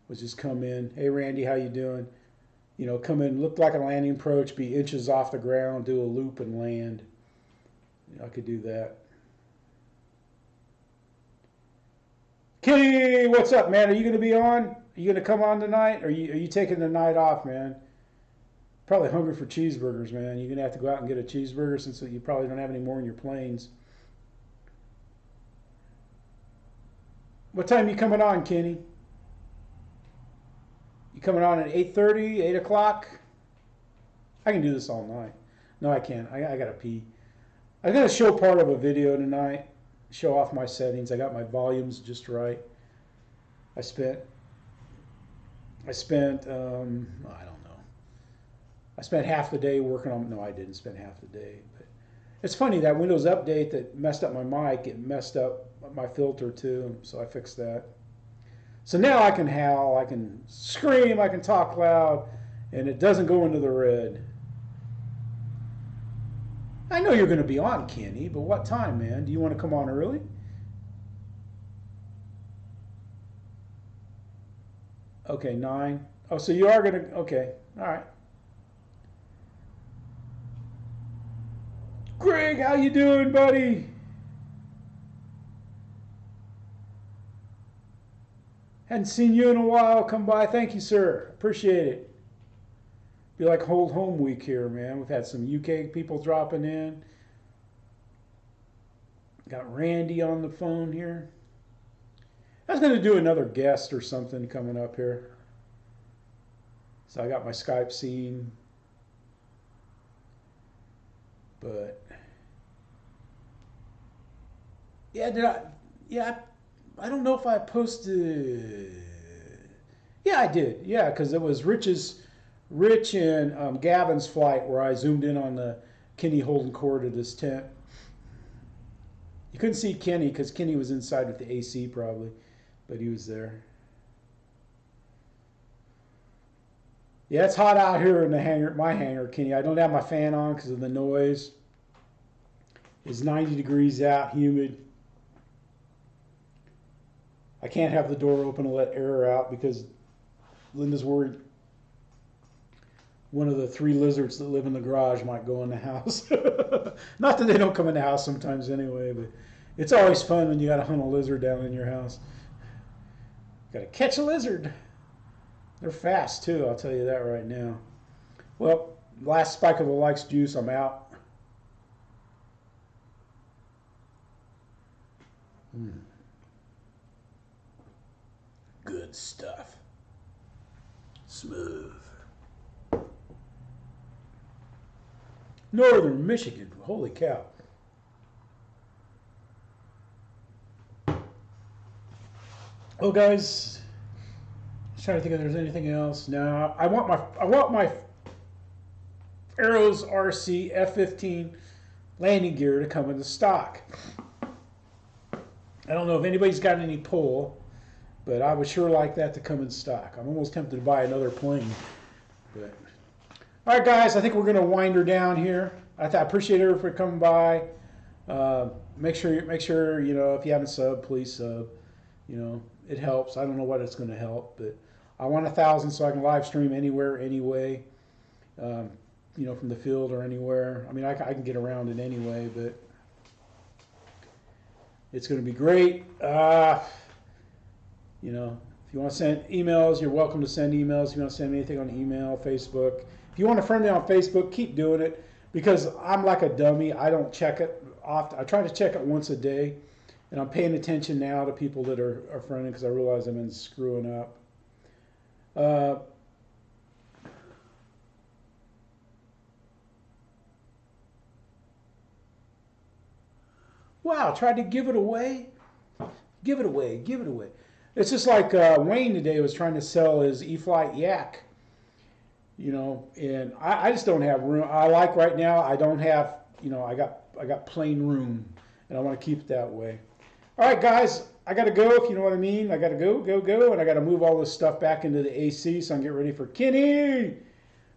Was just come in, hey Randy, how you doing? Come in, look like a landing approach, be inches off the ground, do a loop and land. I could do that. Kenny, what's up, man? Are you going to be on? Are you going to come on tonight? Are you taking the night off, man? Probably hungry for cheeseburgers, man. You're going to have to go out and get a cheeseburger since you probably don't have any more in your planes. What time are you coming on, Kenny? You coming on at 8:30, 8 o'clock? I can do this all night. No, I can't. I got to pee. I'm going to show part of a video tonight. Show off my settings. I got my volumes just right. I spent I don't know. I spent half the day working on. No, I didn't spend half the day. But it's funny that Windows update that messed up my mic. It messed up my filter too. So I fixed that. So now I can howl, I can scream, I can talk loud, and it doesn't go into the red. I know you're going to be on, Kenny, but what time, man? Do you want to come on early? Okay, 9. Oh, so you are going to. Okay, all right. Greg, how you doing, buddy? Hadn't seen you in a while. Come by. Thank you, sir. Appreciate it. Be like Hold Home Week here, man. We've had some UK people dropping in. Got Randy on the phone here. I was going to do another guest or something coming up here. So I got my Skype scene. But yeah, did I? Yeah, I don't know if I posted. Yeah, I did. Yeah, because it was Rich and Gavin's flight where I zoomed in on the Kenny holding court at his tent. You couldn't see Kenny because Kenny was inside with the AC probably, but he was there. Yeah, it's hot out here in the hangar, my hangar, Kenny. I don't have my fan on because of the noise. It's 90 degrees out, humid. I can't have the door open to let air out because Linda's worried one of the 3 lizards that live in the garage might go in the house. Not that they don't come in the house sometimes anyway, but it's always fun when you got to hunt a lizard down in your house. Got to catch a lizard. They're fast too, I'll tell you that right now. Well, last spike of the likes juice, I'm out. Good stuff. Smooth. Northern Michigan, holy cow. Well, guys, I'm trying to think if there's anything else. No, I want my Arrows RC F-15 landing gear to come into stock. I don't know if anybody's got any pull, but I would sure like that to come in stock. I'm almost tempted to buy another plane. But all right, guys, I think we're going to wind her down here. I appreciate everybody for coming by. Make sure you know, if you haven't subbed, please sub. You know, it helps. I don't know what it's going to help, but I want 1,000 so I can live stream anywhere, anyway. You know, from the field or anywhere. I mean, I can get around it anyway, but it's going to be great. You know, if you want to send emails, you're welcome to send emails. If you want to send me anything on email, Facebook. If you want to friend me on Facebook, keep doing it because I'm like a dummy. I don't check it often. I try to check it once a day, and I'm paying attention now to people that are friending because I realize I've been screwing up. Wow, tried to give it away. Give it away. Give it away. It's just like Wayne today was trying to sell his E-flite Yak, you know, and I just don't have room. I like right now, I don't have, you know, I got plain room, and I want to keep it that way. All right, guys, I got to go, if you know what I mean. I got to go, and I got to move all this stuff back into the AC so I can get ready for Kenny.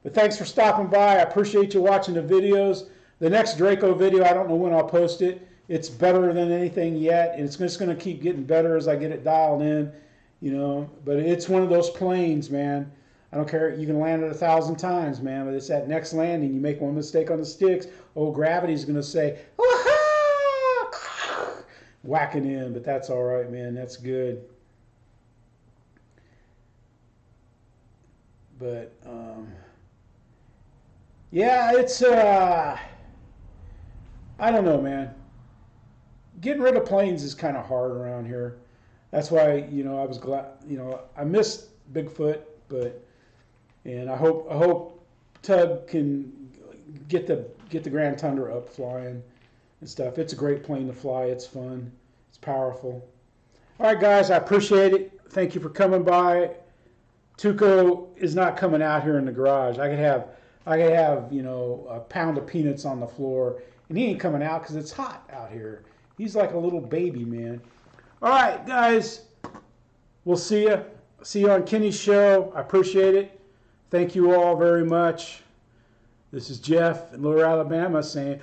But thanks for stopping by. I appreciate you watching the videos. The next Draco video, I don't know when I'll post it. It's better than anything yet, and it's just going to keep getting better as I get it dialed in, you know. But it's one of those planes, man. I don't care. You can land it 1,000 times, man, but it's that next landing. You make one mistake on the sticks, oh, gravity's going to say, whacking in, but that's all right, man. That's good. But, yeah, it's, I don't know, man. Getting rid of planes is kind of hard around here. That's why, you know, I was glad, you know, I missed Bigfoot, and I hope Tug can get the Grand Tundra up flying and stuff. It's a great plane to fly. It's fun. It's powerful. All right, guys, I appreciate it. Thank you for coming by. Tuco is not coming out here in the garage. I could have, you know, a pound of peanuts on the floor, and he ain't coming out because it's hot out here. He's like a little baby, man. All right, guys. We'll see you. See you on Kenny's show. I appreciate it. Thank you all very much. This is Jeff in Lower Alabama saying,